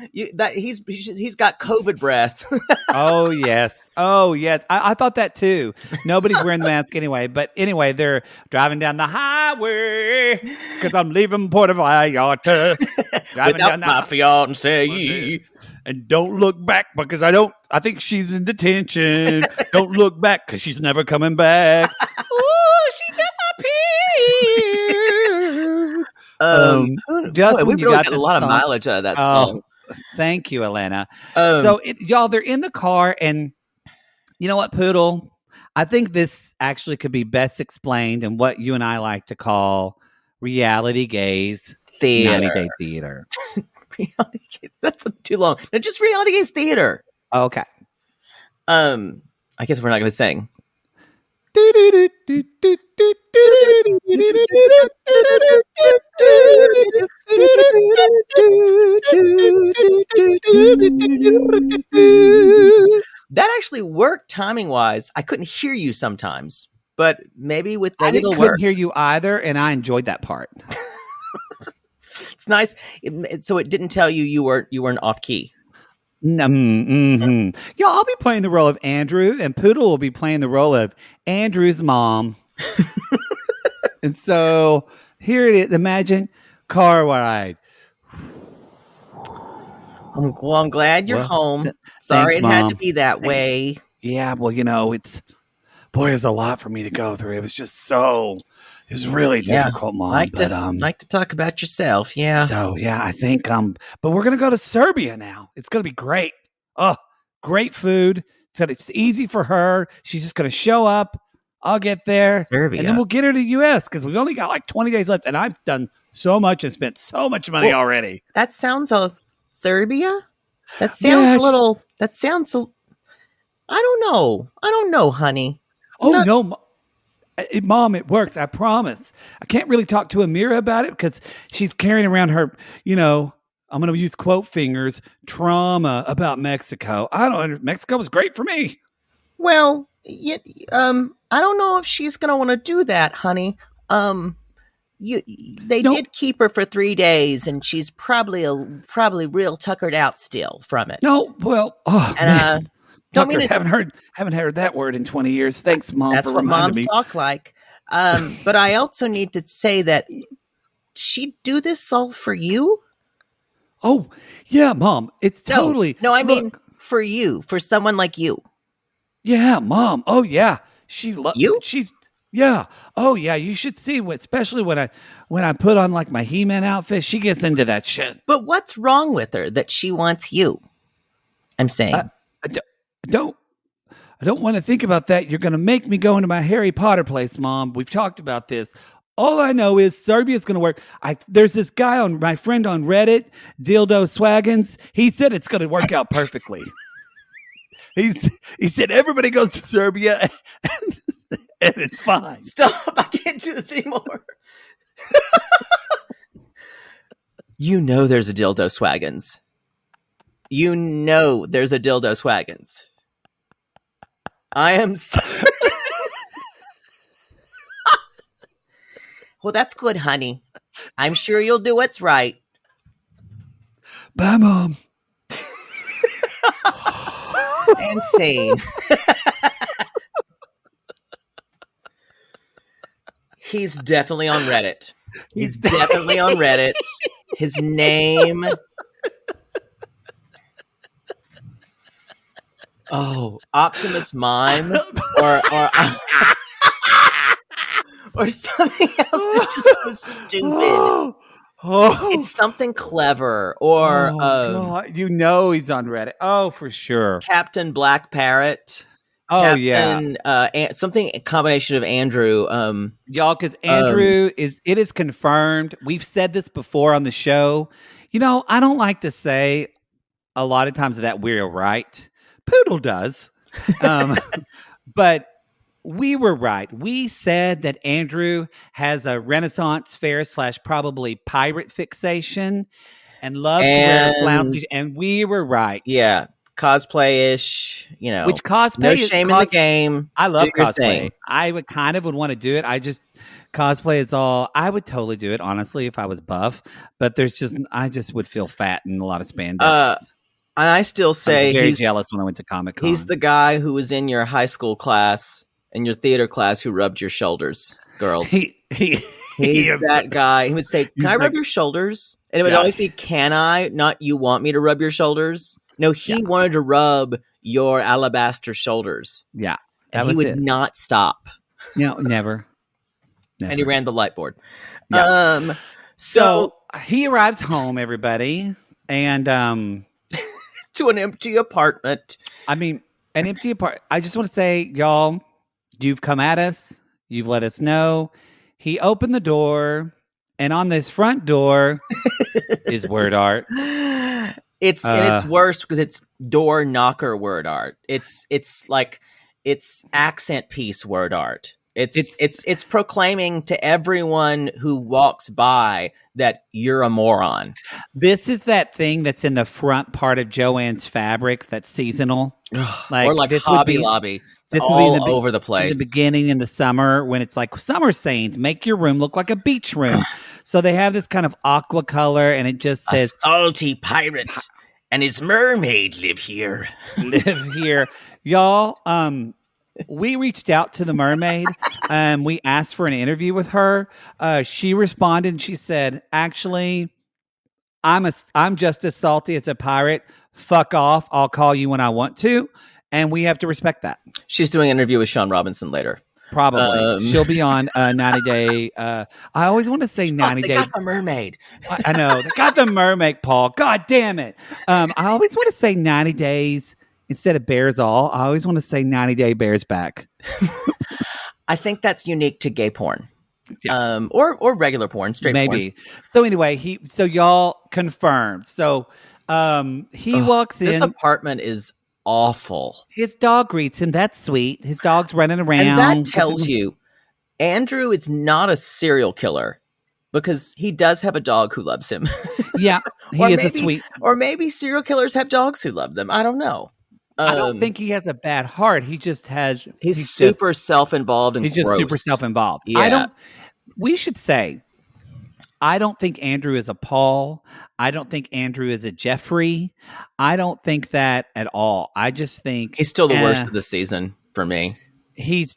A: COVID breath.
B: Oh yes. I thought that too. Nobody's wearing the mask anyway. But anyway, they're driving down the highway because I'm leaving Puerto Vallarta.
A: Without my fiancé.
B: And don't look back because I think she's in detention. Don't look back because she's never coming back. Ooh, she disappeared.
A: Just we really got a lot of mileage out of that song.
B: Thank you, Elena. So, y'all, they're in the car, and you know what, Poodle? I think this actually could be best explained in what you and I like to call reality gaze theater. 90-day theater.
A: Reality gaze. That's too long. No, just reality gaze theater.
B: Okay.
A: I guess we're not going to sing. That actually worked timing wise. I couldn't hear you sometimes, but maybe with that it'll work.
B: I couldn't hear you either, and I enjoyed that part.
A: It's nice. So it didn't tell you weren't off key.
B: Mm-hmm. Yeah, I'll be playing the role of Andrew, and Poodle will be playing the role of Andrew's mom. And so here it is. Imagine car ride.
A: I'm glad you're home. Sorry it had to be that way.
B: Yeah, well, there's a lot for me to go through. It was really difficult, Mom.
A: Like to talk about yourself, yeah.
B: So I think but we're gonna go to Serbia now. It's gonna be great. Oh, great food. It's easy for her. She's just gonna show up. I'll get there,
A: Serbia,
B: and then we'll get her to the U.S. because we've only got like 20 days left, and I've done so much and spent so much money already.
A: That sounds Serbia. That sounds a little. That sounds. I don't know, honey.
B: No. Mom, it works. I promise. I can't really talk to Amira about it because she's carrying around her, I'm going to use quote fingers, trauma about Mexico. Mexico was great for me.
A: Well, I don't know if she's going to want to do that, honey. They did keep her for 3 days, and she's probably real tuckered out still from it.
B: No, well,
A: and
B: haven't heard that word in 20 years. Thanks, Mom.
A: That's
B: for
A: what moms
B: me.
A: talk like. But I also need to say that she do this all for you?
B: Oh, yeah, Mom. It's totally.
A: No, I mean for you, for someone like you.
B: Yeah, Mom. Oh, yeah.
A: You?
B: She's yeah. Oh, yeah. You should see especially when I put on like my He-Man outfit. She gets into that shit.
A: But what's wrong with her that she wants you? I'm saying.
B: I don't want to think about that. You're going to make me go into my Harry Potter place, Mom. We've talked about this. All I know is Serbia's going to work. There's this guy my friend on Reddit, Dildo Swaggins. He said it's going to work out perfectly. He said everybody goes to Serbia and it's fine.
A: Stop. I can't do this anymore. You know there's a Dildo Swaggins. You know there's a Dildo Swaggins. I am sorry. Well, that's good, honey. I'm sure you'll do what's right.
B: Bye, Mom.
A: Insane. He's definitely on Reddit. He's definitely on Reddit. His name. Oh, Optimus Mime or something else that's just so stupid. It's something clever or
B: God. You know he's on Reddit. Oh, for sure.
A: Captain Black Parrot.
B: Oh,
A: Captain, something a combination of Andrew.
B: Y'all, because Andrew it is confirmed. We've said this before on the show. You know, I don't like to say a lot of times that we're right. Poodle does. But we were right. We said that Andrew has a Renaissance fair / probably pirate fixation and loves to wear flounces, and we were right.
A: Yeah. Cosplay-ish, you know.
B: Which cosplay?
A: No shame in the game.
B: I love cosplay. I would want to do it. Cosplay is all. I would totally do it, honestly, if I was buff. But I just would feel fat in a lot of spandex.
A: And I still say
B: I'm very jealous when I went to Comic-Con.
A: He's the guy who was in your high school class, in your theater class, who rubbed your shoulders, girls. He's that guy. He would say, "Can I rub your shoulders?" And it would always be, "Can I?" Not, "You want me to rub your shoulders?" No, he wanted to rub your alabaster shoulders.
B: Yeah.
A: And he would not stop.
B: No, never.
A: And he ran the light board.
B: Yeah. So he arrives home, everybody, and
A: to an empty apartment.
B: I mean, an empty apartment. I just want to say, y'all, you've come at us. You've let us know. He opened the door, and on this front door is word art.
A: And it's worse because it's door knocker word art. It's accent piece word art. It's proclaiming to everyone who walks by that you're a moron.
B: This is that thing that's in the front part of Joanne's fabric that's seasonal.
A: Or like Hobby Lobby. It's all over the place.
B: In the beginning in the summer when it's like summer sayings, make your room look like a beach room. So they have this kind of aqua color and it just says
A: a salty pirate and his mermaid live here.
B: Y'all, we reached out to the mermaid. We asked for an interview with her. She responded and she said, "Actually, I'm just as salty as a pirate. Fuck off. I'll call you when I want to." And we have to respect that.
A: She's doing an interview with Sean Robinson later.
B: Probably. She'll be on 90 Day. I always want to say 90 Day.
A: They got the mermaid.
B: I know. They got the mermaid, Paul. God damn it. I always want to say 90 Days instead of Bears All. I always want to say 90 Day Bears Back.
A: I think that's unique to gay porn. Yeah. Or regular porn, straight
B: Maybe.
A: porn.
B: So anyway, so y'all confirmed. So he walks in.
A: This apartment is awful.
B: His dog greets him. That's sweet. His dog's running around.
A: And that tells you Andrew is not a serial killer because he does have a dog who loves him.
B: Yeah, he is a sweet.
A: Or maybe serial killers have dogs who love them. I don't know.
B: I don't think he has a bad heart. He just has.
A: He's super self-involved and
B: he's just
A: gross.
B: super self-involved.
A: Yeah.
B: We should say, I don't think Andrew is a Paul. I don't think Andrew is a Jeffrey. I don't think that at all. I just think
A: he's still the worst of the season for me.
B: He's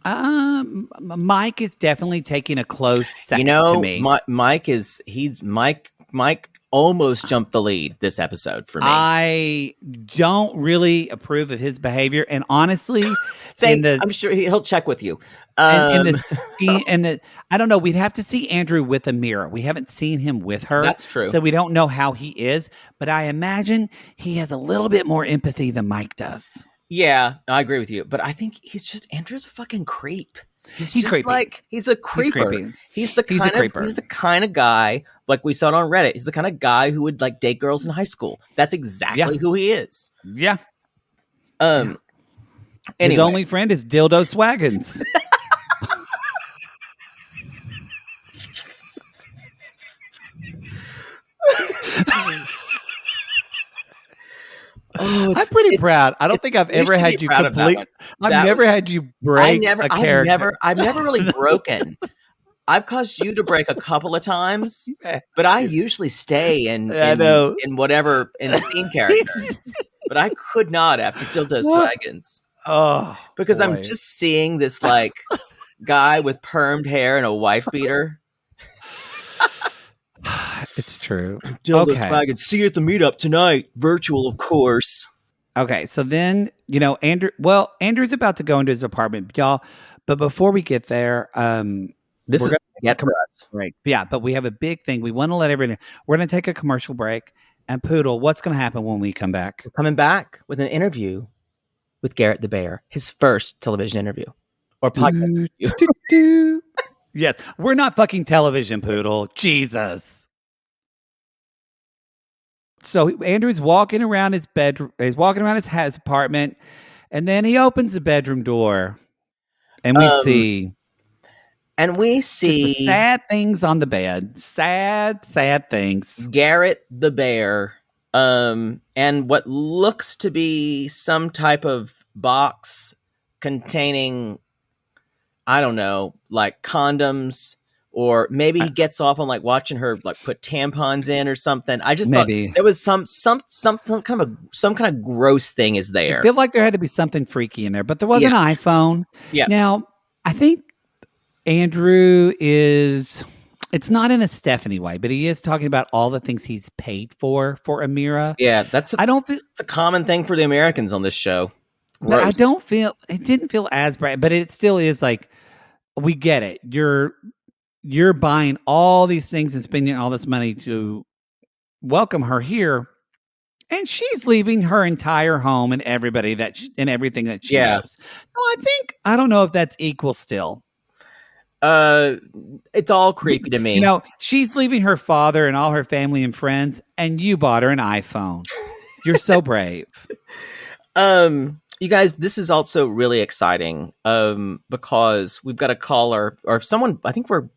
B: Mike is definitely taking a close second to me.
A: Mike almost jumped the lead this episode for me.
B: I don't really approve of his behavior, and honestly,
A: I'm sure he'll check with you.
B: I don't know. We'd have to see Andrew with Amira. We haven't seen him with her.
A: That's true.
B: So we don't know how he is, but I imagine he has a little bit more empathy than Mike does.
A: Yeah, I agree with you. But I think Andrew's a fucking creep. He's just
B: creepy.
A: Like, he's a creeper. He's the kind of guy, like we saw it on Reddit. He's the kind of guy who would like date girls in high school. That's exactly who he is.
B: Yeah.
A: Anyway.
B: His only friend is Dildo Swaggins. I'm pretty proud. I don't think I've ever had you complete. I've never had you break a character.
A: I've never really broken. I've caused you to break a couple of times, but I usually stay in whatever in the scene character. But I could not after Dildo Swaggins.
B: Oh,
A: because I'm just seeing this like guy with permed hair and a wife beater.
B: It's true.
A: Dildo Swaggins. See you at the meetup tonight. Virtual, of course.
B: Okay, so then Andrew's about to go into his apartment, y'all. But before we get there,
A: this is get to us,
B: right? Yeah, but we have a big thing. We want to let everyone. We're going to take a commercial break. And Poodle, what's going to happen when we come back?
A: We're coming back with an interview with Garrett the Bear, his first television interview or podcast interview.
B: Yes, we're not fucking television, Poodle. Jesus. So Andrew's walking around his bedroom. He's walking around his apartment, and then he opens the bedroom door, and we see the sad things on the bed. Sad things.
A: Garrett the Bear, and what looks to be some type of box containing, I don't know, like condoms. Or maybe he gets off on like watching her like put tampons in or something. I just thought there was some kind of gross thing is there.
B: I feel like there had to be something freaky in there, but there was an iPhone.
A: Yeah.
B: Now I think Andrew it's not in a Stephanie way, but he is talking about all the things he's paid for Amira.
A: Yeah, it's a common thing for the Americans on this show.
B: But I didn't feel as bright, but it still is like, we get it. You're buying all these things and spending all this money to welcome her here, and she's leaving her entire home and everybody and everything that she knows. So I don't know if that's equal still.
A: It's all creepy to me.
B: You know, she's leaving her father and all her family and friends, and you bought her an iPhone. You're so brave.
A: You guys, this is also really exciting because we've got a caller or someone. I think we're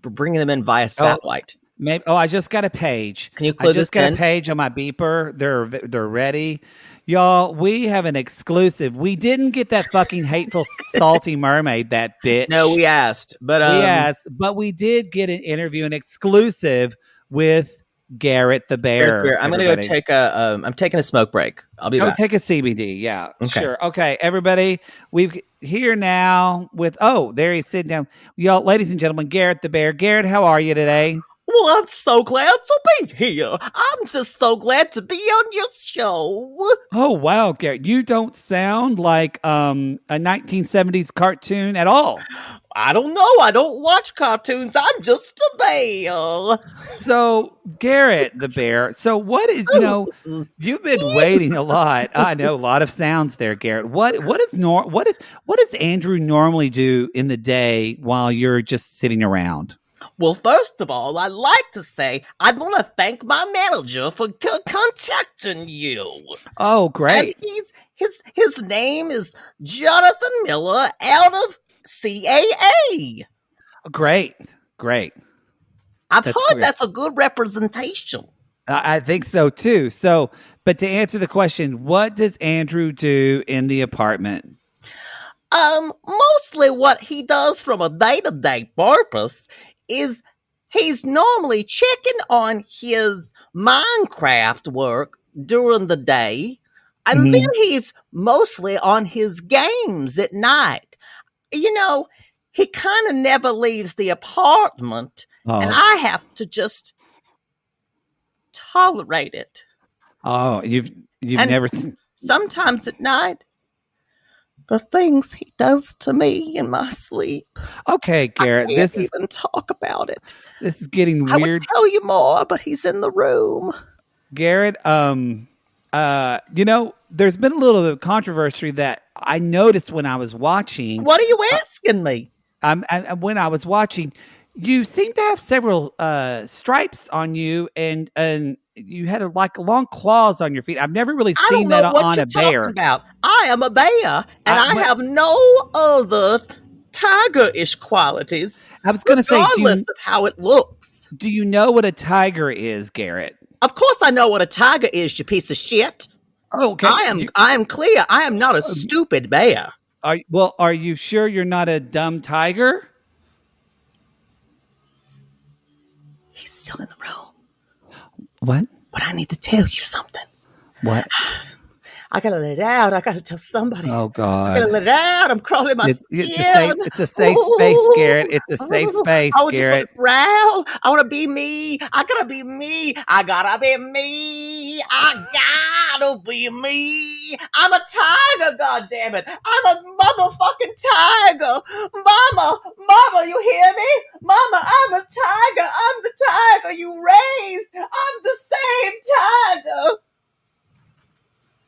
A: bringing them in via satellite.
B: Maybe. Oh, I just got a page.
A: Can you clue this in? I just got
B: a page on my beeper. They're ready, y'all. We have an exclusive. We didn't get that fucking hateful, salty mermaid. That bitch.
A: No, we asked,
B: but we did get an interview, an exclusive with Garrett the Bear.
A: I'm going to go take I'm taking a smoke break. I'll be back.
B: Take a CBD. Yeah,
A: okay.
B: Sure. Okay, everybody, we've here now with, there he's sitting down. Y'all, ladies and gentlemen, Garrett the Bear. Garrett, how are you today?
E: Well, I'm so glad to be here. I'm just so glad to be on your show.
B: Oh, wow, Garrett. You don't sound like a 1970s cartoon at all.
E: I don't know. I don't watch cartoons. I'm just a bear.
B: So, Garrett the Bear. So, what is, you've been waiting a lot. I know a lot of sounds there, Garrett. What does Andrew normally do in the day while you're just sitting around?
E: Well, first of all, I'd like to say I want to thank my manager for contacting you.
B: Oh, great.
E: And his name is Jonathan Miller out of CAA.
B: Great.
E: I've heard that's a good representation.
B: I think so, too. So, but to answer the question, what does Andrew do in the apartment?
E: Mostly what he does from a day-to-day purpose is he's normally checking on his Minecraft work during the day, and then he's mostly on his games at night. you know, he kind of never leaves the apartment, and I have to just tolerate it.
B: Oh, you've never seen.
E: Sometimes at night, the things he does to me in my sleep.
B: Okay, Garrett,
E: I can't even talk about it.
B: This is getting weird.
E: I would tell you more, but he's in the room.
B: Garrett, you know, there's been a little bit of controversy that I noticed when I was watching.
E: What are you asking me?
B: When I was watching, you seem to have several stripes on you, and you had like long claws on your feet. I've never really seen that on a bear.
E: About. I am a bear, and I have no other tiger-ish qualities.
B: I was going to say,
E: regardless of how it looks.
B: Do you know what a tiger is, Garrett?
E: Of course, I know what a tiger is. You piece of shit.
B: Oh, okay.
E: I am clear. I am not a stupid bear.
B: Are you sure you're not a dumb tiger?
E: He's still in the room.
B: What?
E: But I need to tell you something.
B: What?
E: I gotta let it out. I gotta tell somebody.
B: Oh God!
E: I gotta let it out. I'm crawling my skin.
B: It's a safe space, Garrett. It's a safe space,
E: I
B: Garrett.
E: Just growl. I want to be me. I gotta be me. I gotta be me. I gotta be me. I'm a tiger. God damn it! I'm a motherfucking tiger. Mama, you hear me? Mama, I'm a tiger. I'm the tiger you raised. I'm the same tiger.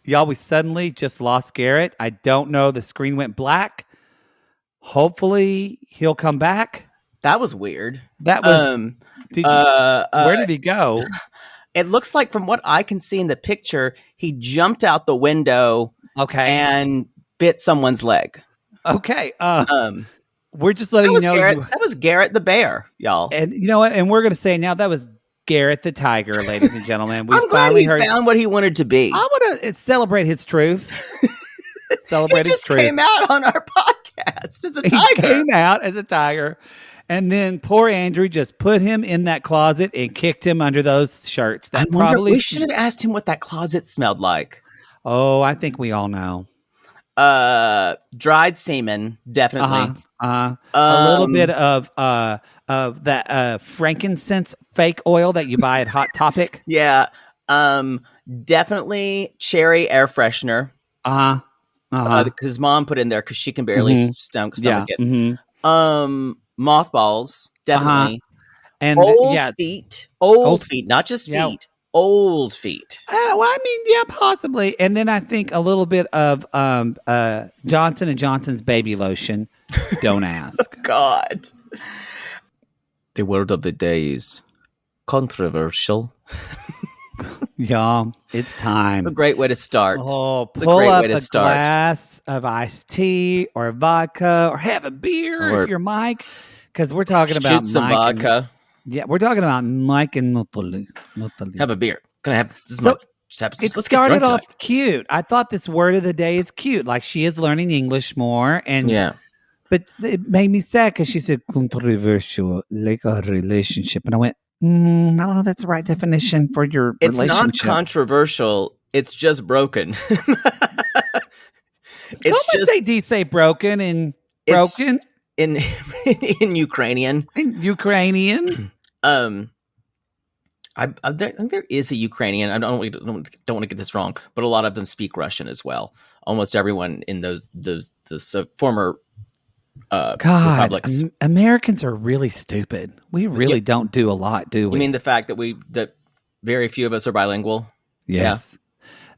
B: Y'all, we suddenly just lost Garrett. I don't know. The screen went black. Hopefully, he'll come back.
A: That was weird.
B: That was. Where did he go?
A: It looks like, from what I can see in the picture, he jumped out the window.
B: Okay.
A: And bit someone's leg.
B: Okay. We're just letting you know.
A: That was Garrett the bear, y'all.
B: And you know what? And we're going to say now that was Garrett the tiger, ladies and gentlemen.
A: I'm glad he found what he wanted to be.
B: I want to celebrate his truth. Celebrate his truth.
E: He just came out on our podcast as a tiger.
B: He came out as a tiger. And then poor Andrew just put him in that closet and kicked him under those shirts.
A: We should have asked him what that closet smelled like.
B: Oh, I think we all know.
A: Dried semen, definitely.
B: A little bit of that frankincense fake oil that you buy at Hot Topic.
A: Yeah. Definitely cherry air freshener. Because his mom put in there because she can barely stomach it.
B: Mm-hmm.
A: Mothballs, definitely.
B: And
A: old feet, not just feet. Old feet.
B: Well, I mean, yeah, possibly. And then I think a little bit of Johnson & Johnson's baby lotion. Don't ask.
A: God. The word of the day is controversial.
B: Yeah, it's time.
A: It's a great way to start.
B: Oh, pull up a glass of iced tea or vodka or have a beer if you're Mike. Because we're talking about
A: shoot some vodka.
B: We're talking about Mike and Natalie.
A: Have a beer. Can I have this?
B: It started off cute. I thought this word of the day is cute. Like she is learning English more. And but it made me sad because she said controversial, like a relationship. And I went, I don't know if that's the right definition for your relationship.
A: It's not controversial. It's just broken.
B: They say broken and broken.
A: In Ukrainian.
B: In Ukrainian.
A: I think there is a Ukrainian. I don't want to get this wrong, but a lot of them speak Russian as well. Almost everyone in those former republics.
B: Americans are really stupid. We really don't do a lot, do we?
A: You mean the fact that very few of us are bilingual?
B: Yes. Yeah.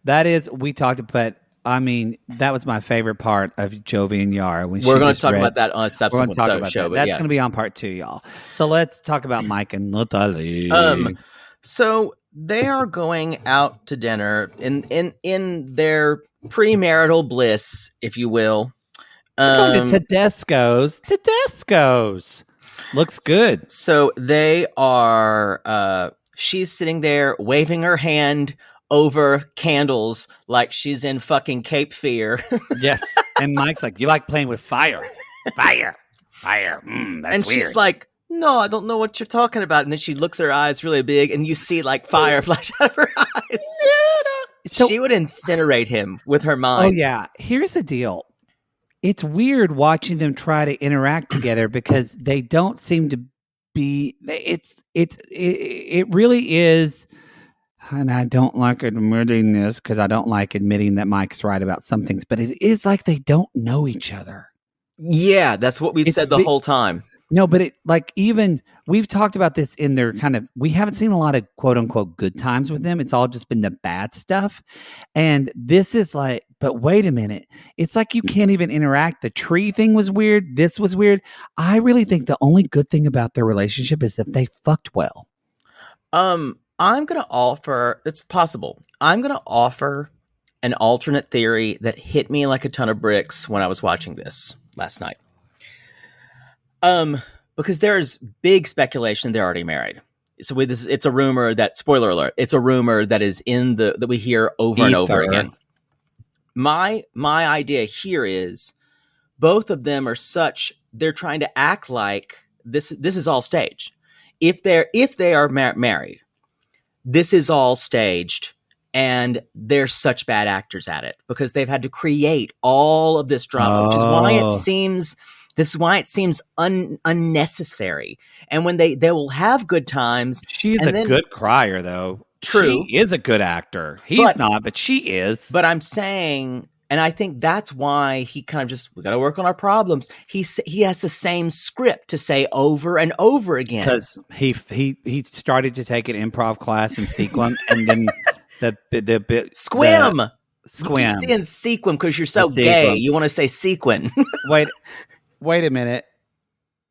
B: That is, we talked about. I mean, that was my favorite part of Jovi and Yara. We're
A: going to talk about that on a subsequent show.
B: That's going to be on part 2, y'all. So let's talk about Mike and Natalie.
A: So they are going out to dinner in their premarital bliss, if you will.
B: Going to Tedesco's. Looks good.
A: So they are. She's sitting there waving her hand over candles like she's in fucking Cape Fear.
B: Yes. And Mike's like, you like playing with fire. Fire. That's
A: and
B: weird.
A: She's like, no, I don't know what you're talking about. And then she looks her eyes really big and you see like fire flash out of her eyes. So she would incinerate him with her mind.
B: Oh, yeah. Here's the deal. it's weird watching them try to interact together because they don't seem to be. It really is. And I don't like admitting this because I don't like admitting that Mike's right about some things, but it is like they don't know each other.
A: Yeah, that's what we've said the whole time.
B: No, but even we've talked about this in their we haven't seen a lot of quote unquote good times with them. It's all just been the bad stuff. And this is like, but wait a minute. It's like you can't even interact. The tree thing was weird. This was weird. I really think the only good thing about their relationship is that they fucked well.
A: I'm going to offer, it's possible, I'm going to offer an alternate theory that hit me like a ton of bricks when I was watching this last night. Because there's big speculation they're already married. So it's a rumor that, spoiler alert, it's a rumor that is that we hear over and over again. My idea here is both of them are they're trying to act like this is all staged. If they are married, this is all staged, and they're such bad actors at it because they've had to create all of this drama, which is why it seems unnecessary. And when they will have good times.
B: She is a good crier, though.
A: True.
B: She is a good actor. He's not, but she is.
A: But I'm saying, and I think that's why he kind of we got to work on our problems. He has the same script to say over and over again.
B: Because he started to take an improv class in Sequim, and then the bit
A: Squim.
B: Squim.
A: You keep saying sequin because you're so gay. You want to say sequin.
B: Wait a minute.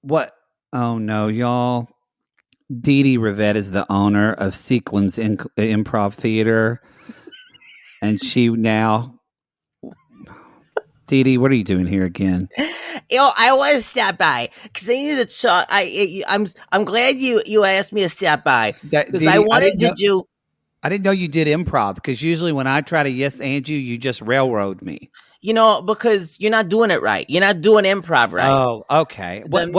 B: What? Oh no, y'all. Dee Rivette is the owner of Sequins Improv Theater, and she now. Dee, what are you doing here again?
E: I want to stop by because I need to talk. I'm glad you asked me to stop by because I wanted to do.
B: I didn't know you did improv because usually when I try to yes and you just railroad me.
E: Because you're not doing it right. You're not doing improv right.
B: Oh, okay. What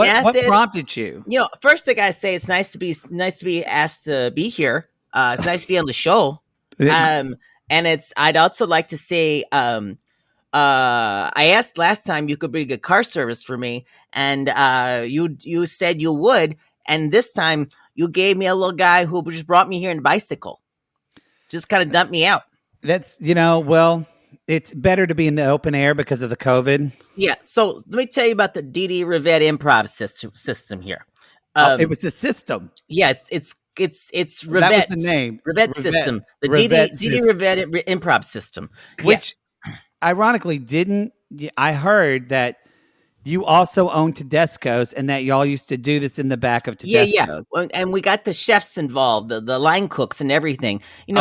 B: prompted you?
E: First I gotta say it's nice to be asked to be here. It's nice to be on the show. And I'd also like to say, I asked last time you could bring a car service for me, and you said you would, and this time you gave me a little guy who just brought me here in a bicycle. Just kind of dumped me out.
B: That's well. It's better to be in the open air because of the COVID.
E: Yeah. So let me tell you about the Dee Rivette improv system here.
B: It was a system.
E: Yeah, it's Rivette.
B: That was the name.
E: Rivette system. The Dee Rivette improv system.
B: Which, ironically, I heard that you also own Tedesco's and that y'all used to do this in the back of Tedesco's.
E: Yeah. And we got the chefs involved, the line cooks and everything, and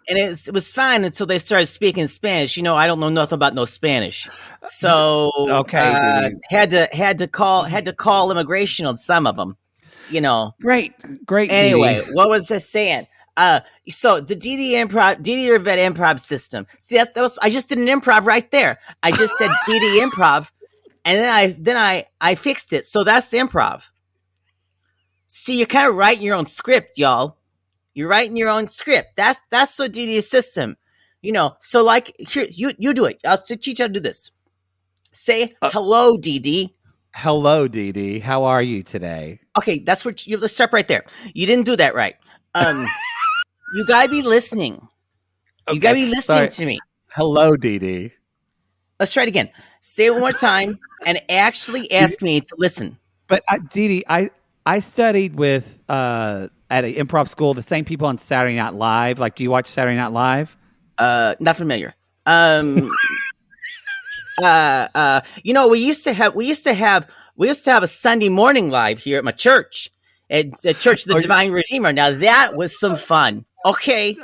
E: it was fine until they started speaking Spanish. I don't know nothing about no Spanish. So, had to call immigration on some of them,
B: Great.
E: Anyway,
B: Dee.
E: what was I saying? So the Dee Rivette improv system. See, I just did an improv right there. I just said Dee improv. And then I fixed it. So that's the improv. See, you're kind of writing your own script, y'all. You're writing your own script. That's the Dee system. So like here, you do it. I'll teach you how to do this. Say hello, Dee.
B: Hello, Dee. How are you today?
E: Okay, that's what let's start right there. You didn't do that right. You gotta be listening. Okay, you gotta be listening to me.
B: Hello, Dee.
E: Let's try it again. Say it one more time and actually ask me to listen.
B: But Dee, I studied with at an improv school the same people on Saturday Night Live. Like, do you watch Saturday Night Live?
E: Not familiar. We used to have a Sunday morning live here at my church, at Church of the Divine Redeemer. Now that was some fun. Okay,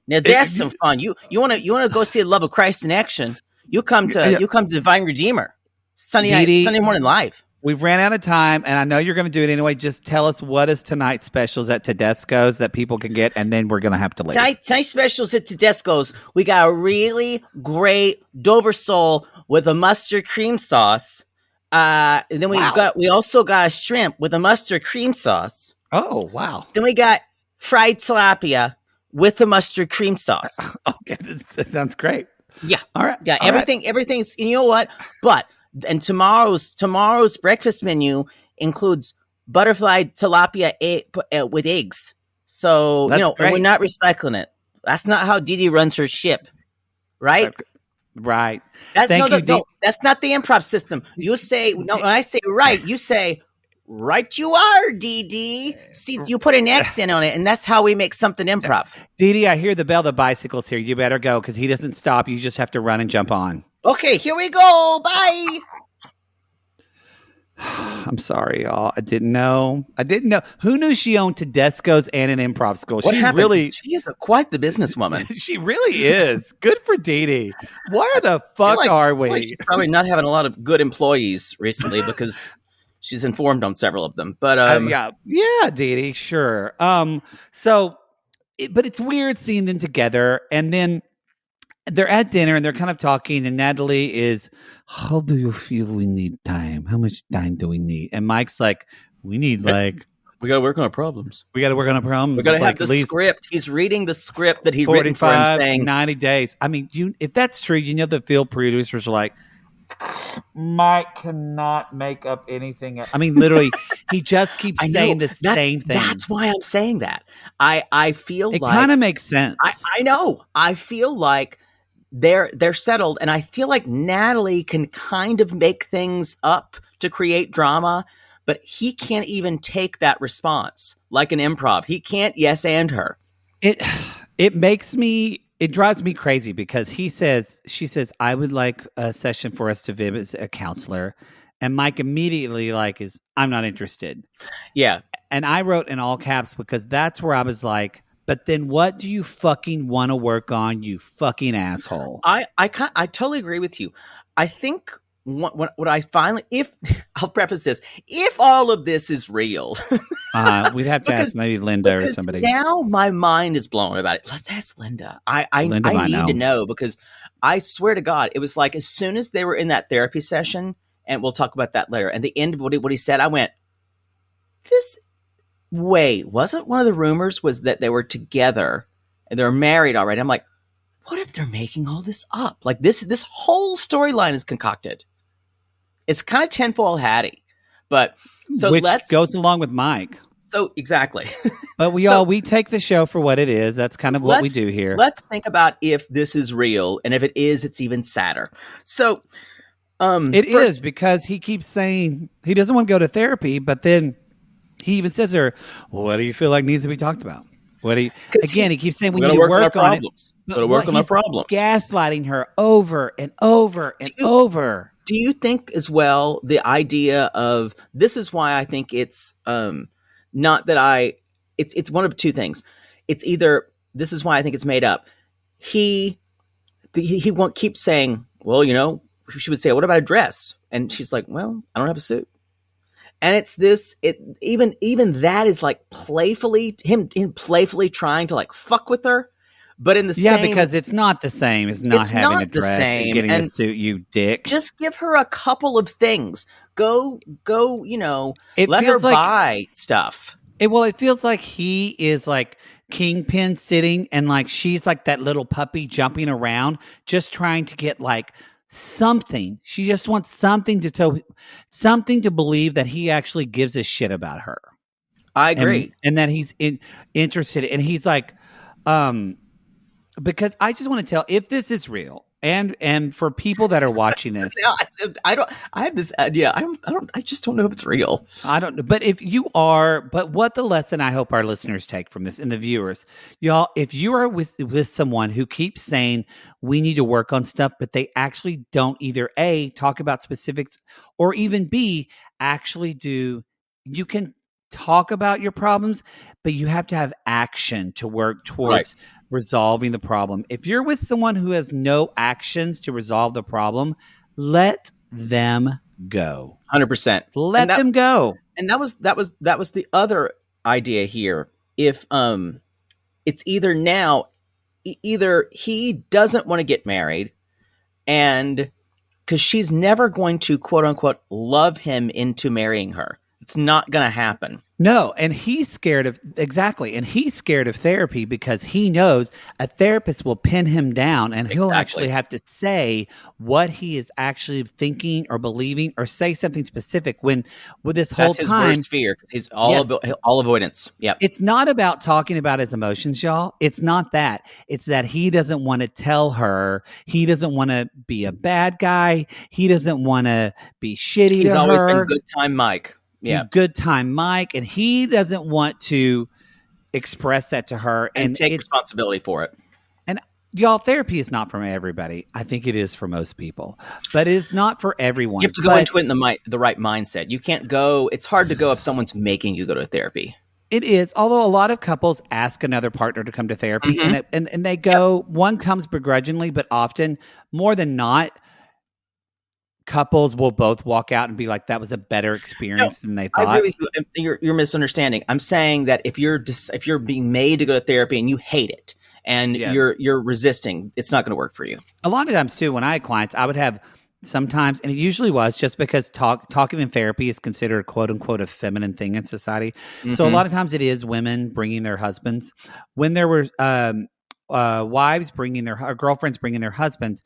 E: now that's some fun. You want to go see the love of Christ in action? You come to Divine Redeemer Sunday morning live.
B: We've ran out of time, and I know you're going to do it anyway. Just tell us what is tonight's specials at Tedesco's that people can get, and then we're going to have to leave.
E: Tonight's specials at Tedesco's. We got a really great Dover sole with a mustard cream sauce. And then we also got a shrimp with a mustard cream sauce.
B: Oh, wow.
E: Then we got fried tilapia with the mustard cream sauce.
B: Okay, that sounds great.
E: Yeah.
B: All right.
E: Yeah. Everything's, you know what? But
A: And tomorrow's breakfast menu includes butterfly tilapia with eggs. So,
B: That's great.
A: we're not recycling it. That's not how Dee Dee runs her ship, right?
B: Right.
A: That's no, that's not the improv system. You say no. When I say right, you say right. You are Dee Dee. See, you put an accent on it, and that's how we make something improv.
B: Dee Dee, I hear the bell. The bicycle's here. You better go because he doesn't stop. You just have to run and jump on.
A: Okay, here we go. Bye.
B: I'm sorry, y'all. I didn't know. Who knew she owned Tedesco's and an improv school?
A: What happened? She is quite the businesswoman.
B: She really is. Good for Dee Dee. Where the fuck are we?
A: Like she's probably not having a lot of good employees recently because she's informed on several of them. But
B: yeah, Dee Dee, sure. But it's weird seeing them together, and then they're at dinner and they're kind of talking, and Natalie is, how do you feel we need time? How much time do we need? And Mike's like, we need
A: we got to work on our problems.
B: We got to
A: have the script. He's reading the script that he'd written for him, saying
B: 90 days. I mean, if that's true, the field producers are like, Mike cannot make up anything. I mean, literally, he just keeps saying the same thing.
A: That's why I'm saying that. I feel
B: it kind of makes sense.
A: I know. I feel like they're settled, and I feel like Natalie can kind of make things up to create drama, but he can't even take that response like an improv. He can't yes and her.
B: It drives me crazy because she says, I would like a session for us to visit a counselor. And Mike immediately I'm not interested.
A: Yeah.
B: And I wrote in all caps because that's where I was like, but then what do you fucking want to work on, you fucking asshole?
A: I totally agree with you. I think what I finally, I'll preface this, if all of this is real,
B: we'd have to ask maybe Linda or somebody.
A: Now my mind is blown about it. Let's ask Linda. I need to know, because I swear to God, it was like as soon as they were in that therapy session, and we'll talk about that later, and the end of what he said, I went, wasn't one of the rumors was that they were together and they were married already? I'm like, what if they're making all this up? Like this whole storyline is concocted. It's kind of tenfold Hattie, but
B: which goes along with Mike.
A: So exactly.
B: But we take the show for what it is. That's kind of what we do here.
A: Let's think about if this is real, and if it is, it's even sadder. So
B: it is, because he keeps saying he doesn't want to go to therapy, but then he even says to her, well, what do you feel like needs to be talked about? He keeps saying we need to work on it.
A: Got to work on our problems.
B: Gaslighting her over and over and over.
A: Do you think as well the idea of this is why I think it's not that it's one of two things. It's either this is why I think it's made up. He won't keep saying, well, she would say, what about a dress? And she's like, well, I don't have a suit. And it's this, even that is like playfully trying to like fuck with her. But in the same,
B: because it's not the same as not having a dress and getting a suit, you dick.
A: Just give her a couple of things. Go, let her buy stuff.
B: It feels like he is like Kingpin sitting, and like she's like that little puppy jumping around, just trying to get like something. She just wants something to believe that he actually gives a shit about her.
A: I agree,
B: and that he's interested. And he's like, because I just want to tell, if this is real, and for people that are watching this,
A: I have this idea. I just don't know if it's real.
B: I don't know. But if you are, what the lesson I hope our listeners take from this, and the viewers, y'all, if you are with someone who keeps saying we need to work on stuff, but they actually don't either A, talk about specifics, or even B, actually do, you can talk about your problems, but you have to have action to work towards resolving the problem. If you're with someone who has no actions to resolve the problem, let them go.
A: 100%.
B: Let them go.
A: And that was the other idea here. If it's either he doesn't want to get married, and because she's never going to quote unquote love him into marrying her. It's not going to happen.
B: No, and he's scared of therapy because he knows a therapist will pin him down and he'll actually have to say what he is actually thinking or believing or say something specific with this whole
A: That's his
B: time.
A: worst fear because he's all avoidance. Yep.
B: It's not about talking about his emotions, y'all. It's not that. It's that he doesn't want to tell her. He doesn't want to be a bad guy. He doesn't want to be shitty
A: He's
B: to
A: always
B: her.
A: been good time Mike. Yeah.
B: He's good time Mike, and he doesn't want to express that to her
A: and take responsibility for it.
B: And y'all, therapy is not for everybody. I think it is for most people, but it's not for everyone.
A: You have to go into it in the right mindset. You can't go. It's hard to go if someone's making you go to therapy.
B: It is, although a lot of couples ask another partner to come to therapy, and they go. One comes begrudgingly, but often, more than not, couples will both walk out and be like, "That was a better experience than they thought."
A: I agree with you. You're misunderstanding. I'm saying that if you're being made to go to therapy and you hate it and you're resisting, it's not going to work for you.
B: A lot of times too, when I had clients, I would have sometimes, and it usually was just because talking in therapy is considered quote unquote a feminine thing in society. So a lot of times it is women bringing their husbands. When there were wives bringing or girlfriends bringing their husbands,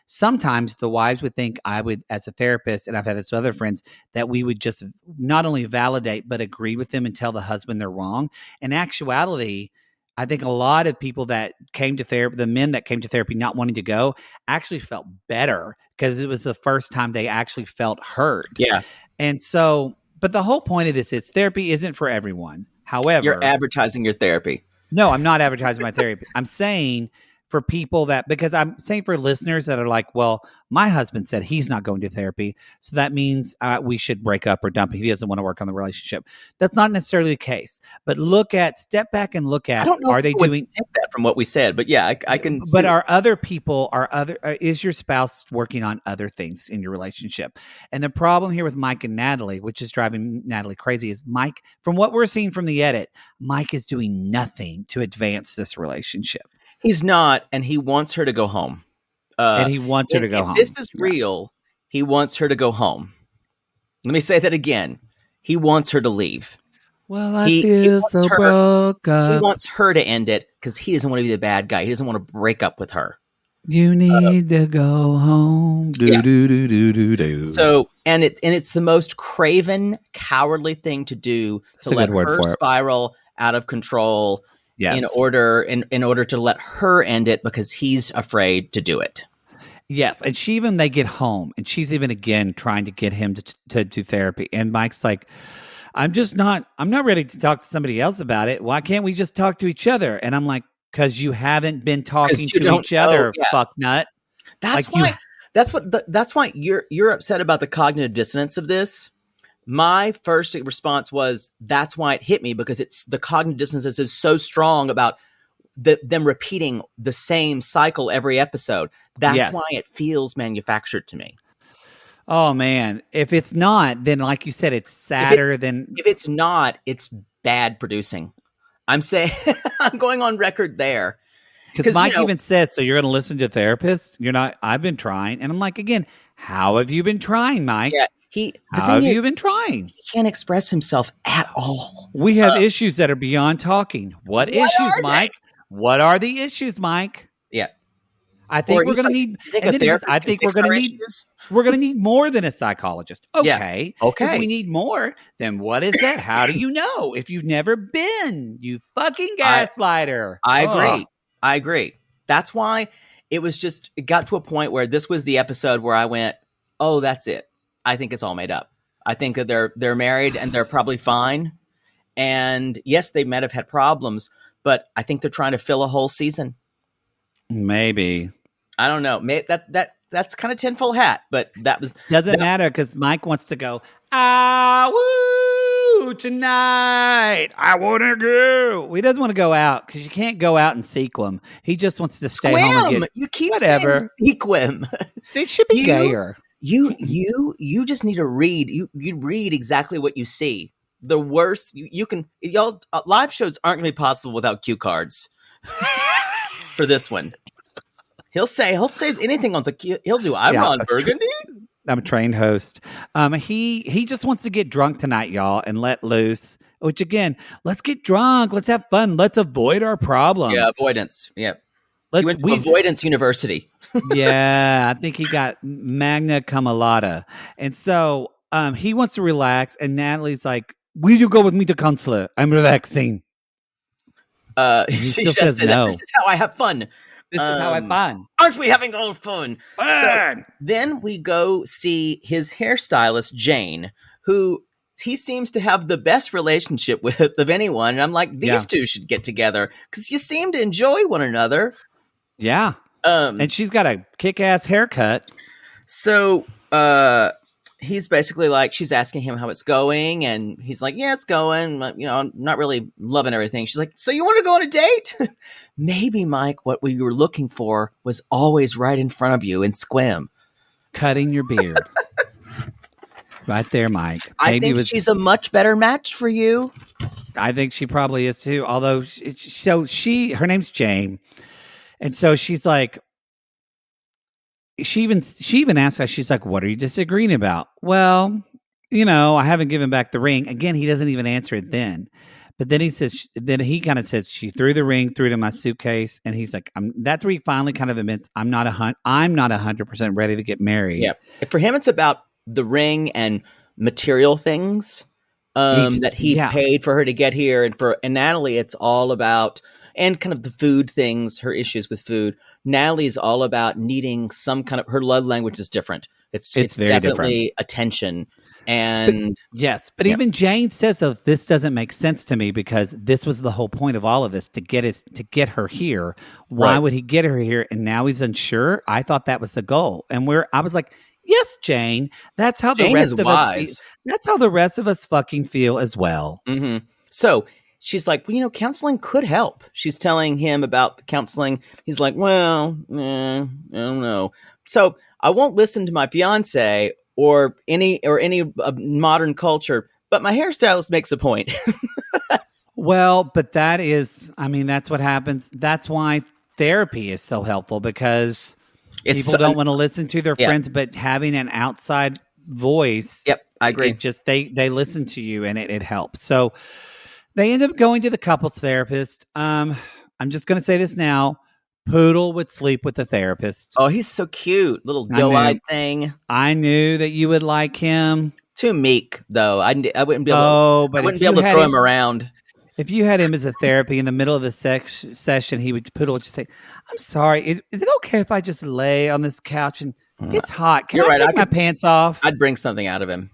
B: sometimes the wives would think I would, as a therapist, and I've had this with other friends, that we would just not only validate but agree with them and tell the husband they're wrong. In actuality, I think a lot of people that came to therapy, the men that came to therapy not wanting to go, actually felt better because it was the first time they actually felt heard.
A: Yeah.
B: And so, but the whole point of this is therapy isn't for everyone. However,
A: you're advertising your therapy.
B: No, I'm not advertising my therapy. I'm saying for people because I'm saying for listeners that are like, well, my husband said he's not going to therapy, so that means we should break up or dump. He doesn't want to work on the relationship. That's not necessarily the case. But step back and look at,
A: I don't know
B: are they doing
A: that from what we said? But yeah, I can.
B: But are other people, is your spouse working on other things in your relationship? And the problem here with Mike and Natalie, which is driving Natalie crazy, is Mike, from what we're seeing from the edit, Mike is doing nothing to advance this relationship.
A: He's not, and he wants her to go home.
B: And he wants her to go home.
A: If this is real, he wants her to go home. Let me say that again. He wants her to leave.
B: Well, I feel so broke up.
A: He wants her to end it because he doesn't want to be the bad guy. He doesn't want to break up with her.
B: You need to go home. Do.
A: So, and it's the most craven, cowardly thing to do to let her spiral out of control.
B: Yes.
A: In order to let her end it because he's afraid to do it.
B: Yes, and they get home, and she's even again trying to get him to do therapy, and Mike's like, I'm not ready to talk to somebody else about it. Why can't we just talk to each other? And I'm like, because you haven't been talking to each other, fuck nut.
A: That's why you're upset about the cognitive dissonance of this. My first response was, that's why it hit me, because it's the cognitive dissonance is so strong about them repeating the same cycle every episode. That's why it feels manufactured to me.
B: Oh man, if it's not, then like you said, it's sadder than.
A: If it's not, it's bad producing. I'm saying I'm going on record there.
B: Because Mike even says, so you're going to listen to a therapist? You're not. I've been trying, and I'm like, again, how have you been trying, Mike? Yeah. How have you been trying?
A: He can't express himself at all.
B: We have issues that are beyond talking. What issues, Mike? What are the issues, Mike?
A: Yeah.
B: I think we're going to need. I think we're going to need. We're going to need more than a psychologist. Okay.
A: Yeah. Okay.
B: If we need more, then what is that? How do you know if you've never been? You fucking gaslighter.
A: I agree. That's why it got to a point where this was the episode where I went, oh, that's it. I think it's all made up. I think that they're married and they're probably fine. And yes, they might have had problems, but I think they're trying to fill a whole season.
B: Maybe.
A: I don't know. Maybe that's kind of tinfoil hat, but
B: doesn't matter because Mike wants to go. Woo tonight. I want to go. He doesn't want to go out because you can't go out and sequel. He just wants to stay home and get
A: you keep saying sequel.
B: It should be gayer.
A: You just need to read. You read exactly what you see. The worst you can. Y'all live shows aren't going to be possible without cue cards. For this one, he'll say anything on the. He'll do. I'm Ron Burgundy.
B: I'm a trained host. He just wants to get drunk tonight, y'all, and let loose. Which again, let's get drunk. Let's have fun. Let's avoid our problems.
A: Yeah, avoidance. Yeah. He
B: Let's
A: went to Avoidance University.
B: yeah, I think he got magna cum laude. And so he wants to relax, and Natalie's like, will you go with me to counselor? I'm relaxing.
A: She
B: still
A: just
B: says
A: said
B: no.
A: This is how I have fun.
B: This is how I fun.
A: Aren't we having a little fun?
B: Fun!
A: So then we go see his hairstylist, Jane, who he seems to have the best relationship with of anyone. And I'm like, these two should get together because you seem to enjoy one another.
B: Yeah. And she's got a kick-ass haircut.
A: So he's basically like, she's asking him how it's going, and he's like, yeah, it's going. You know, I'm not really loving everything. She's like, so you want to go on a date? Maybe, Mike, what we were looking for was always right in front of you in Squim.
B: Cutting your beard. Right there, Mike.
A: I think she's a much better match for you.
B: I think she probably is too. Although, her name's Jane. And so she's like, she even asked us, she's like, what are you disagreeing about? Well, you know, I haven't given back the ring. Again, he doesn't even answer it then. But then he kind of says, she threw the ring, threw it in my suitcase. And he's like, that's where he finally kind of admits, I'm not 100% ready to get married.
A: Yeah. For him, it's about the ring and material things that he paid for her to get here. And Natalie, it's all about, and kind of the food things, her issues with food. Natalie's all about needing some kind of, her love language is different. It's definitely different. Attention. And
B: but even Jane says, so this doesn't make sense to me because this was the whole point of all of this, to get her here. Why would he get her here? And now he's unsure. I thought that was the goal. And I was like, yes, Jane, that's how the rest of us, that's how the rest of us fucking feel as well.
A: Mm-hmm. So she's like, well, you know, counseling could help. She's telling him about the counseling. He's like, well, I don't know. So I won't listen to my fiance or any modern culture, but my hairstylist makes a point.
B: Well, but that's what happens. That's why therapy is so helpful, because people don't want to listen to their friends, but having an outside voice.
A: Yep, I agree.
B: They listen to you, and it helps. So they end up going to the couples therapist. I'm just going to say this now. Poodle would sleep with the therapist.
A: Oh, he's so cute. Little doe-eyed thing.
B: I knew that you would like him.
A: Too meek, though. I wouldn't be able to throw him around.
B: If you had him as a therapy in the middle of the session, Poodle would just say, I'm sorry, is it okay if I just lay on this couch and it's hot? Can I take my pants off?
A: I'd bring something out of him.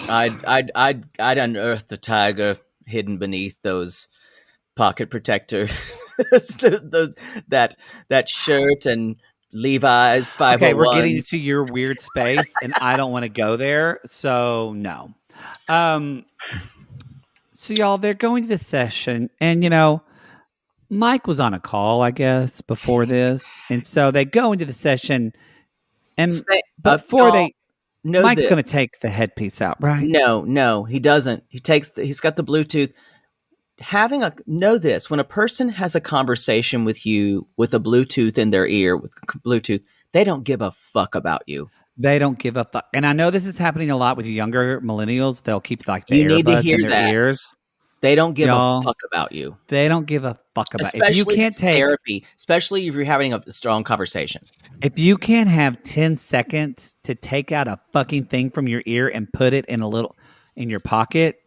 A: I'd unearth the tiger hidden beneath those pocket protector, that shirt and Levi's 501.
B: Okay, we're getting into your weird space, and I don't want to go there. So no. So y'all, they're going to the session, and you know, Mike was on a call, I guess, before this, and so they go into the session, and Mike's going to take the headpiece out, right?
A: No, he doesn't. He's got the Bluetooth. Know this, when a person has a conversation with you with a Bluetooth in their ear, with Bluetooth, they don't give a fuck about you.
B: They don't give a fuck. And I know this is happening a lot with younger millennials. They'll keep like the earbuds in their ears.
A: They don't give a fuck about you.
B: They don't give a fuck about you.
A: Especially if you can't take therapy, especially if you're having a strong conversation.
B: If you can't have 10 seconds to take out a fucking thing from your ear and put it in your pocket,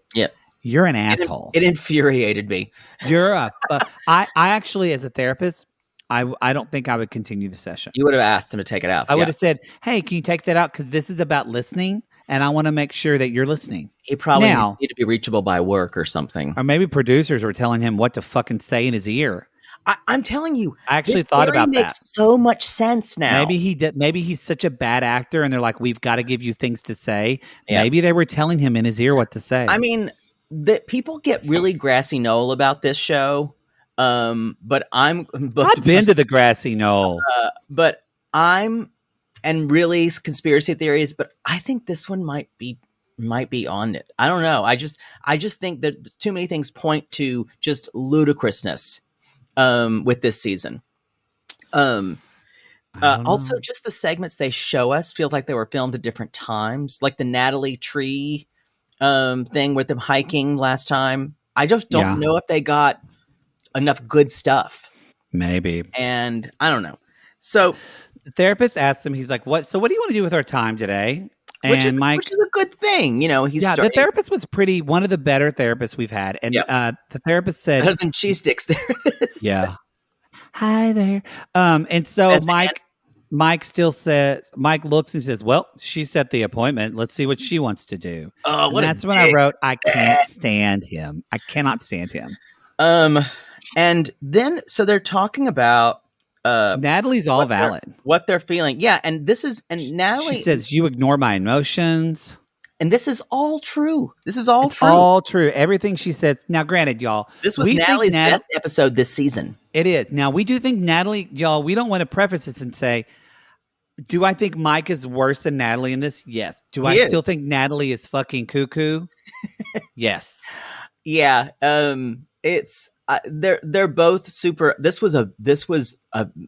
B: you're an asshole.
A: It infuriated me.
B: I actually, as a therapist, I don't think I would continue the session.
A: You would have asked him to take it out.
B: I would have said, hey, can you take that out? Because this is about listening, and I want to make sure that you're listening.
A: He probably needed to be reachable by work or something.
B: Or maybe producers were telling him what to fucking say in his ear.
A: I'm telling you.
B: I actually thought about that.
A: Makes so much sense now.
B: Maybe he did. Maybe he's such a bad actor, and they're like, we've got to give you things to say. Yeah. Maybe they were telling him in his ear what to say.
A: I mean, people get really grassy knoll about this show. But I've
B: been to the grassy knoll.
A: But and really conspiracy theories, but I think this one might be on it. I don't know. I just think that too many things point to just ludicrousness with this season.
B: I don't
A: Also,
B: know.
A: just the segments they show us feel like they were filmed at different times, like the Natalie tree thing with them hiking last time. I just don't know if they got enough good stuff,
B: Maybe.
A: and I don't know. So
B: The therapist asked him, he's like, "What? So what do you want to do with our time today?" And Mike,
A: which is a good thing, he's
B: the
A: starting
B: therapist was one of the better therapists we've had, and the therapist said,
A: better than cheese sticks therapist.
B: "Yeah, hi there." And so Mike still says, Mike looks and says, "Well, she set the appointment. Let's see what she wants to do."
A: Oh,
B: And
A: what
B: that's when I wrote, "I can't stand him. I cannot stand him."
A: And then so they're talking about
B: Natalie's all valid.
A: What they're feeling. Yeah, and Natalie
B: She says, "You ignore my emotions."
A: And this is all true. This is all true.
B: All true. Everything she says. Now, granted, y'all,
A: this was Natalie's best episode this season.
B: It is. Now, we do think Natalie, y'all, we don't want to preface this and say, do I think Mike is worse than Natalie in this? Yes. Do I still think Natalie is fucking cuckoo? Yes.
A: Yeah. It's they're both super. This was a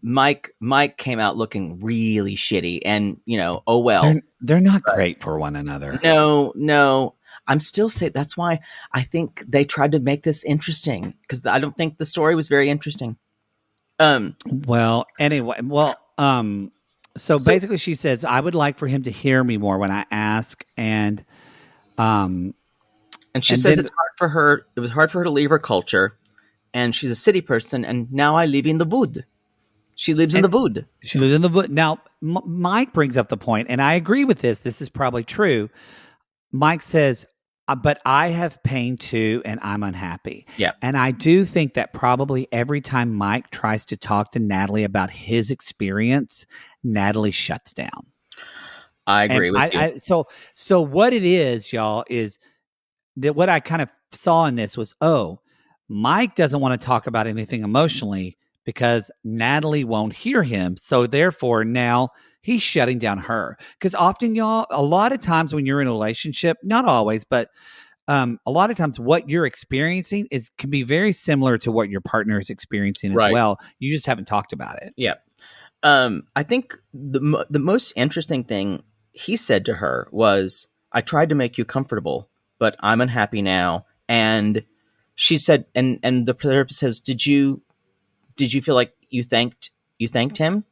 A: Mike came out looking really shitty, and oh well.
B: They're not great for one another.
A: No. I'm still saying that's why I think they tried to make this interesting, because I don't think the story was very interesting.
B: Well, anyway, so basically she says, I would like for him to hear me more when I ask, and
A: she says it's hard for her. It was hard for her to leave her culture, and she's a city person, and now I live in the wood. She lives in the wood.
B: She lives in the wood. Now, Mike brings up the point, and I agree with this. This is probably true. Mike says, but I have pain too, and I'm unhappy.
A: Yeah.
B: And I do think that probably every time Mike tries to talk to Natalie about his experience, Natalie shuts down.
A: I agree with you.
B: So what it is, y'all, is that what I kind of saw in this was, Mike doesn't want to talk about anything emotionally because Natalie won't hear him. So therefore now he's shutting down her. Because often, y'all, a lot of times when you're in a relationship, not always, but a lot of times what you're experiencing can be very similar to what your partner is experiencing as well. You just haven't talked about it.
A: Yeah. I think the most interesting thing he said to her was, I tried to make you comfortable, but I'm unhappy now. And she said, and the therapist says, did you feel like you thanked him?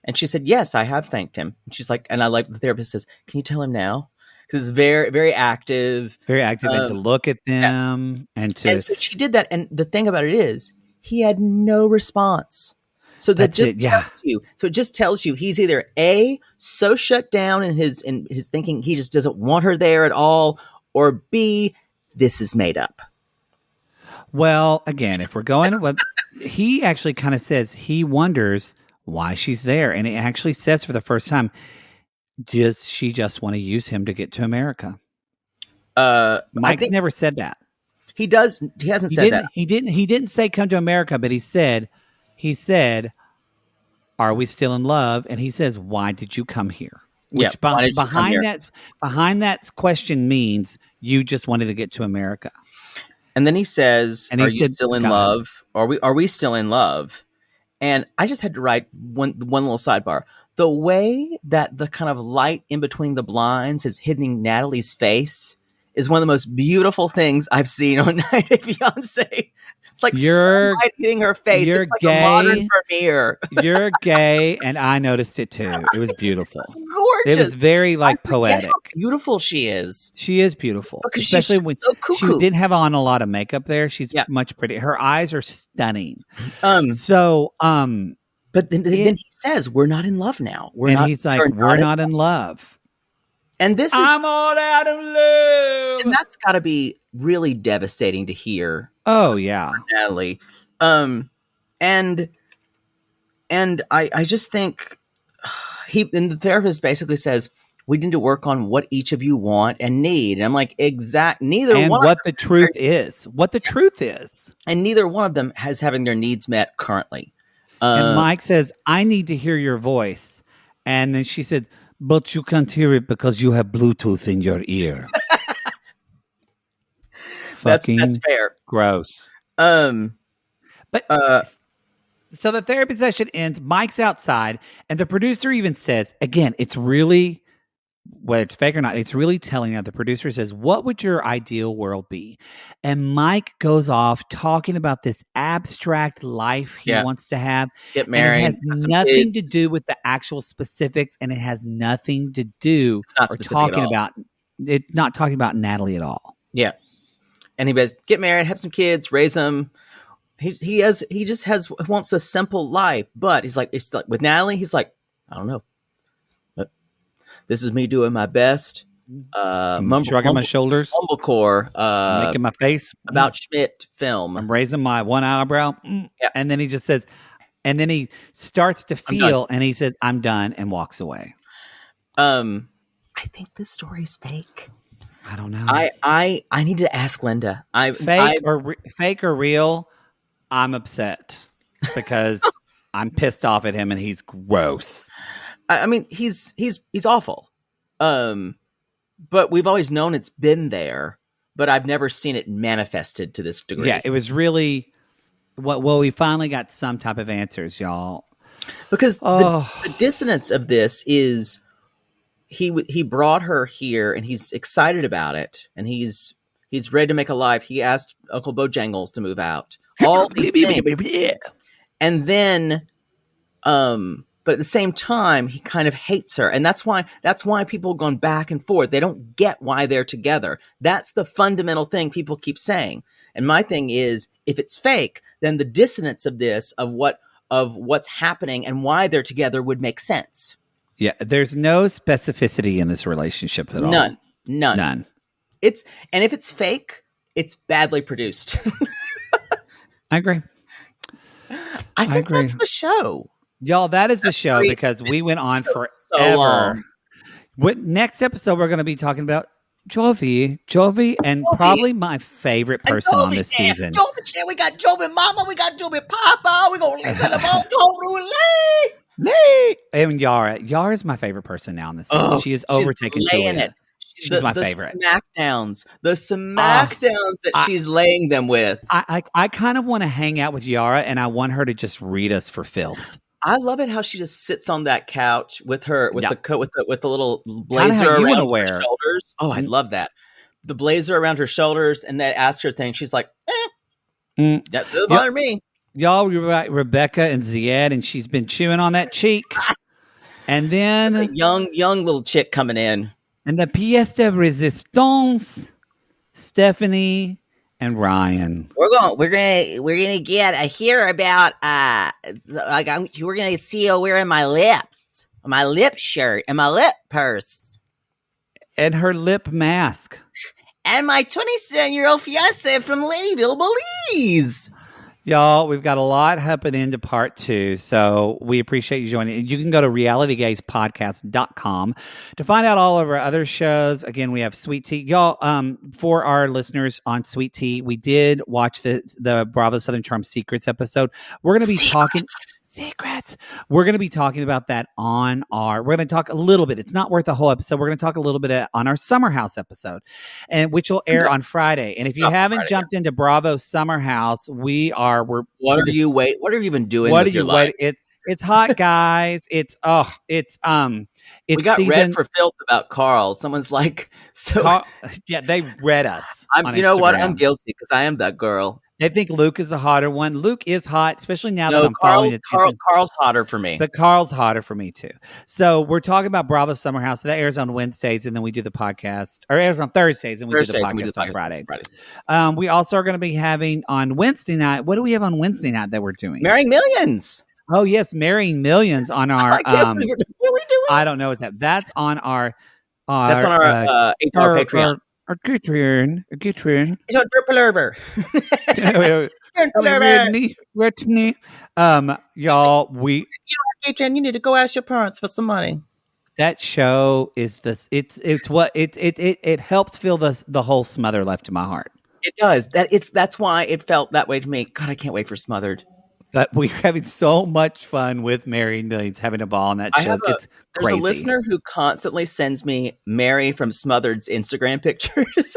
A: And she said, yes, I have thanked him. And she's like, and I like the therapist says, can you tell him now? Because it's very, very active.
B: Very active, and to look at them and
A: so she did that. And the thing about it is, he had no response. So that just tells you. So it just tells you he's either A, so shut down in his thinking, he just doesn't want her there at all, or B, this is made up.
B: Well, again, if we're going, he actually kind of says he wonders why she's there, and it actually says for the first time, does she just want to use him to get to America? Mike's never said that.
A: He does. He hasn't said that.
B: He didn't say come to America, but he said, are we still in love? And he says, why did you come here? Which behind that question means you just wanted to get to America.
A: And then he says, are you still in love? Are we still in love? And I just had to write one little sidebar. The way that the kind of light in between the blinds is hitting Natalie's face is one of the most beautiful things I've seen on 90 Day Fiancé. It's like sunlight hitting her face. It's like a modern premiere.
B: You're gay, and I noticed it too. It was beautiful.
A: It's gorgeous.
B: It was very poetic.
A: How beautiful she is.
B: She is beautiful,
A: because
B: especially when
A: so cuckoo.
B: She didn't have on a lot of makeup. There, she's much pretty. Her eyes are stunning.
A: But then he says, "We're not in love now."
B: He's like, "We're not in love."
A: And this is,
B: I'm all out of love.
A: And that's got to be really devastating to hear.
B: Oh yeah,
A: Natalie. And I just think and the therapist basically says, we need to work on what each of you want and need. And I'm like, neither
B: and
A: one.
B: What the truth is.
A: And neither one of them has having their needs met currently.
B: And Mike says, I need to hear your voice. And then she said, but you can't hear it because you have Bluetooth in your ear.
A: That's fair.
B: Gross.
A: But
B: So the therapy session ends. Mike's outside, and the producer even says, again, it's really, whether it's fake or not, it's really telling that the producer says, what would your ideal world be? And Mike goes off talking about this abstract life he wants to have.
A: Get married.
B: And it has nothing to do with the actual specifics, and it has nothing to do not talking about Natalie at all.
A: Yeah. And he says, get married, have some kids, raise them. He wants a simple life, but it's like with Natalie, he's like, I don't know. But this is me doing my best.
B: Shrugging my shoulders.
A: Mumblecore.
B: Making my face.
A: About Schmidt film.
B: I'm raising my one eyebrow. Yeah. And then he just says, and then he starts to feel, and he says, I'm done, and walks away.
A: I think this story's fake.
B: I don't know.
A: I need to ask Linda.
B: Fake or real? I'm upset because I'm pissed off at him and he's gross.
A: I mean, he's awful. But we've always known it's been there, but I've never seen it manifested to this degree.
B: Yeah, it was really we finally got some type of answers, y'all.
A: Because the dissonance of this is he brought her here and he's excited about it and he's ready to make a life. He asked Uncle Bojangles to move out. All these things. And then, but at the same time, he kind of hates her. And that's why people have gone back and forth. They don't get why they're together. That's the fundamental thing people keep saying. And my thing is, if it's fake, then the dissonance of this, of what's happening and why they're together would make sense.
B: Yeah. There's no specificity in this relationship at all.
A: None. And if it's fake, it's badly produced.
B: I agree.
A: I think that's the show.
B: Y'all, that is the show because we went on forever. Next episode, we're going to be talking about Jovi, and probably my favorite person on this season.
E: Jovi, we got Jovi Mama, we got Jovi Papa, we're going to listen to them all.
B: And Yara. Yara's my favorite person now in this season. She is overtaken Julia. She's my favorite.
A: The smackdowns that she's laying them with.
B: I kind of want to hang out with Yara, and I want her to just read us for filth.
A: I love it how she just sits on that couch with the coat with the little blazer around her shoulders. Oh, I love that. The blazer around her shoulders, and they ask her thing. She's like, that doesn't bother me.
B: Y'all, you're right, Rebecca and Zied, and she's been chewing on that cheek. And then
A: a young little chick coming in.
B: And the pièce de résistance, Stephanie and Ryan.
E: We're gonna get a hear about we're gonna see her wearing my lip shirt and my lip purse
B: and her lip mask
E: and my 27-year-old fiance from Ladyville, Belize.
B: Y'all, we've got a lot happening into part 2, so we appreciate you joining. You can go to realitygazepodcast.com to find out all of our other shows. Again, we have Sweet Tea. Y'all, for our listeners on Sweet Tea, we did watch the Bravo Southern Charm Secrets episode. We're going to be talking... Secrets. We're going to be talking about that we're going to talk a little bit. It's not worth a whole episode. We're going to talk a little bit on our Summer House episode, and which will air on Friday. And if you haven't jumped into Bravo Summer House, what are you
A: even doing with your life?
B: It's hot, guys. we
A: got read for filth about Carl. Someone's like,
B: yeah, they read us.
A: You know what? I'm guilty because I am that girl.
B: They think Luke is the hotter one. Luke is hot, especially now that I'm following his
A: Carl's hotter for me.
B: But Carl's hotter for me, too. So we're talking about Bravo Summer House. So that airs on Wednesdays, and then we do the podcast. Or airs on Thursdays, and we do the podcast on Friday. We also are going to be having on Wednesday night. What do we have on Wednesday night that we're doing?
A: Marrying Millions.
B: Oh, yes. Marrying Millions on our...
A: what are we doing?
B: I don't know what's that. That's on our
A: Patreon.
B: Our Patreon.
E: It's a pullover.
B: Whitney. Y'all,
E: Patreon, you need to go ask your parents for some money.
B: That show is this. It helps fill the whole Smother left in my heart.
A: It does. That's why it felt that way to me. God, I can't wait for Smothered.
B: But we're having so much fun with Marrying Millions, having a ball on that show. It's crazy.
A: There's a listener who constantly sends me Mary from Smothered's Instagram pictures.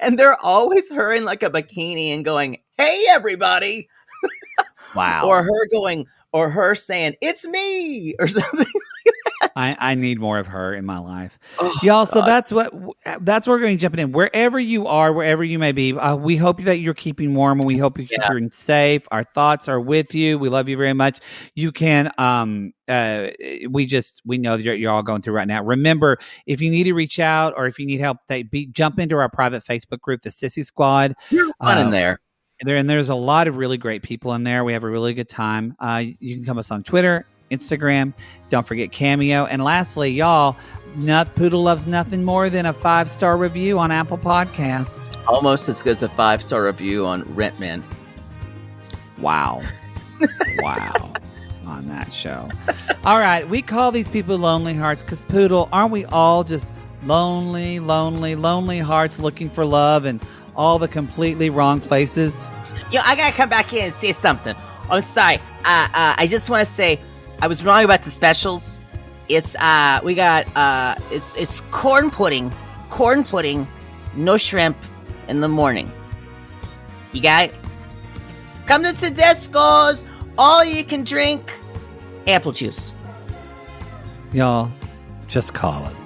A: And they're always her in like a bikini and going, "Hey, everybody."
B: Wow.
A: or her saying, "It's me," or something.
B: I need more of her in my life.
A: Oh,
B: Y'all, so
A: God.
B: that's what we're going to jump in. Wherever you are, wherever you may be, we hope that you're keeping warm, and we hope you're keeping safe. Our thoughts are with you. We love you very much. You can, we know that you're all going through right now. Remember, if you need to reach out or if you need help, jump into our private Facebook group, the Sissy Squad.
A: You're fun in there.
B: There's a lot of really great people in there. We have a really good time. You can come us on Twitter, Instagram. Don't forget Cameo. And lastly, y'all, Nut Poodle loves nothing more than a 5-star review on Apple Podcast.
A: Almost as good as a 5-star review on Rentman.
B: Wow. Wow. On that show. All right. We call these people lonely hearts because, Poodle, aren't we all just lonely, lonely, lonely hearts looking for love in all the completely wrong places?
E: Yo, I gotta come back in and say something. I'm sorry. I just want to say I was wrong about the specials. It's we got it's corn pudding, no shrimp in the morning. You got it? Come to Tedesco's. All you can drink apple juice.
B: Y'all, just call us.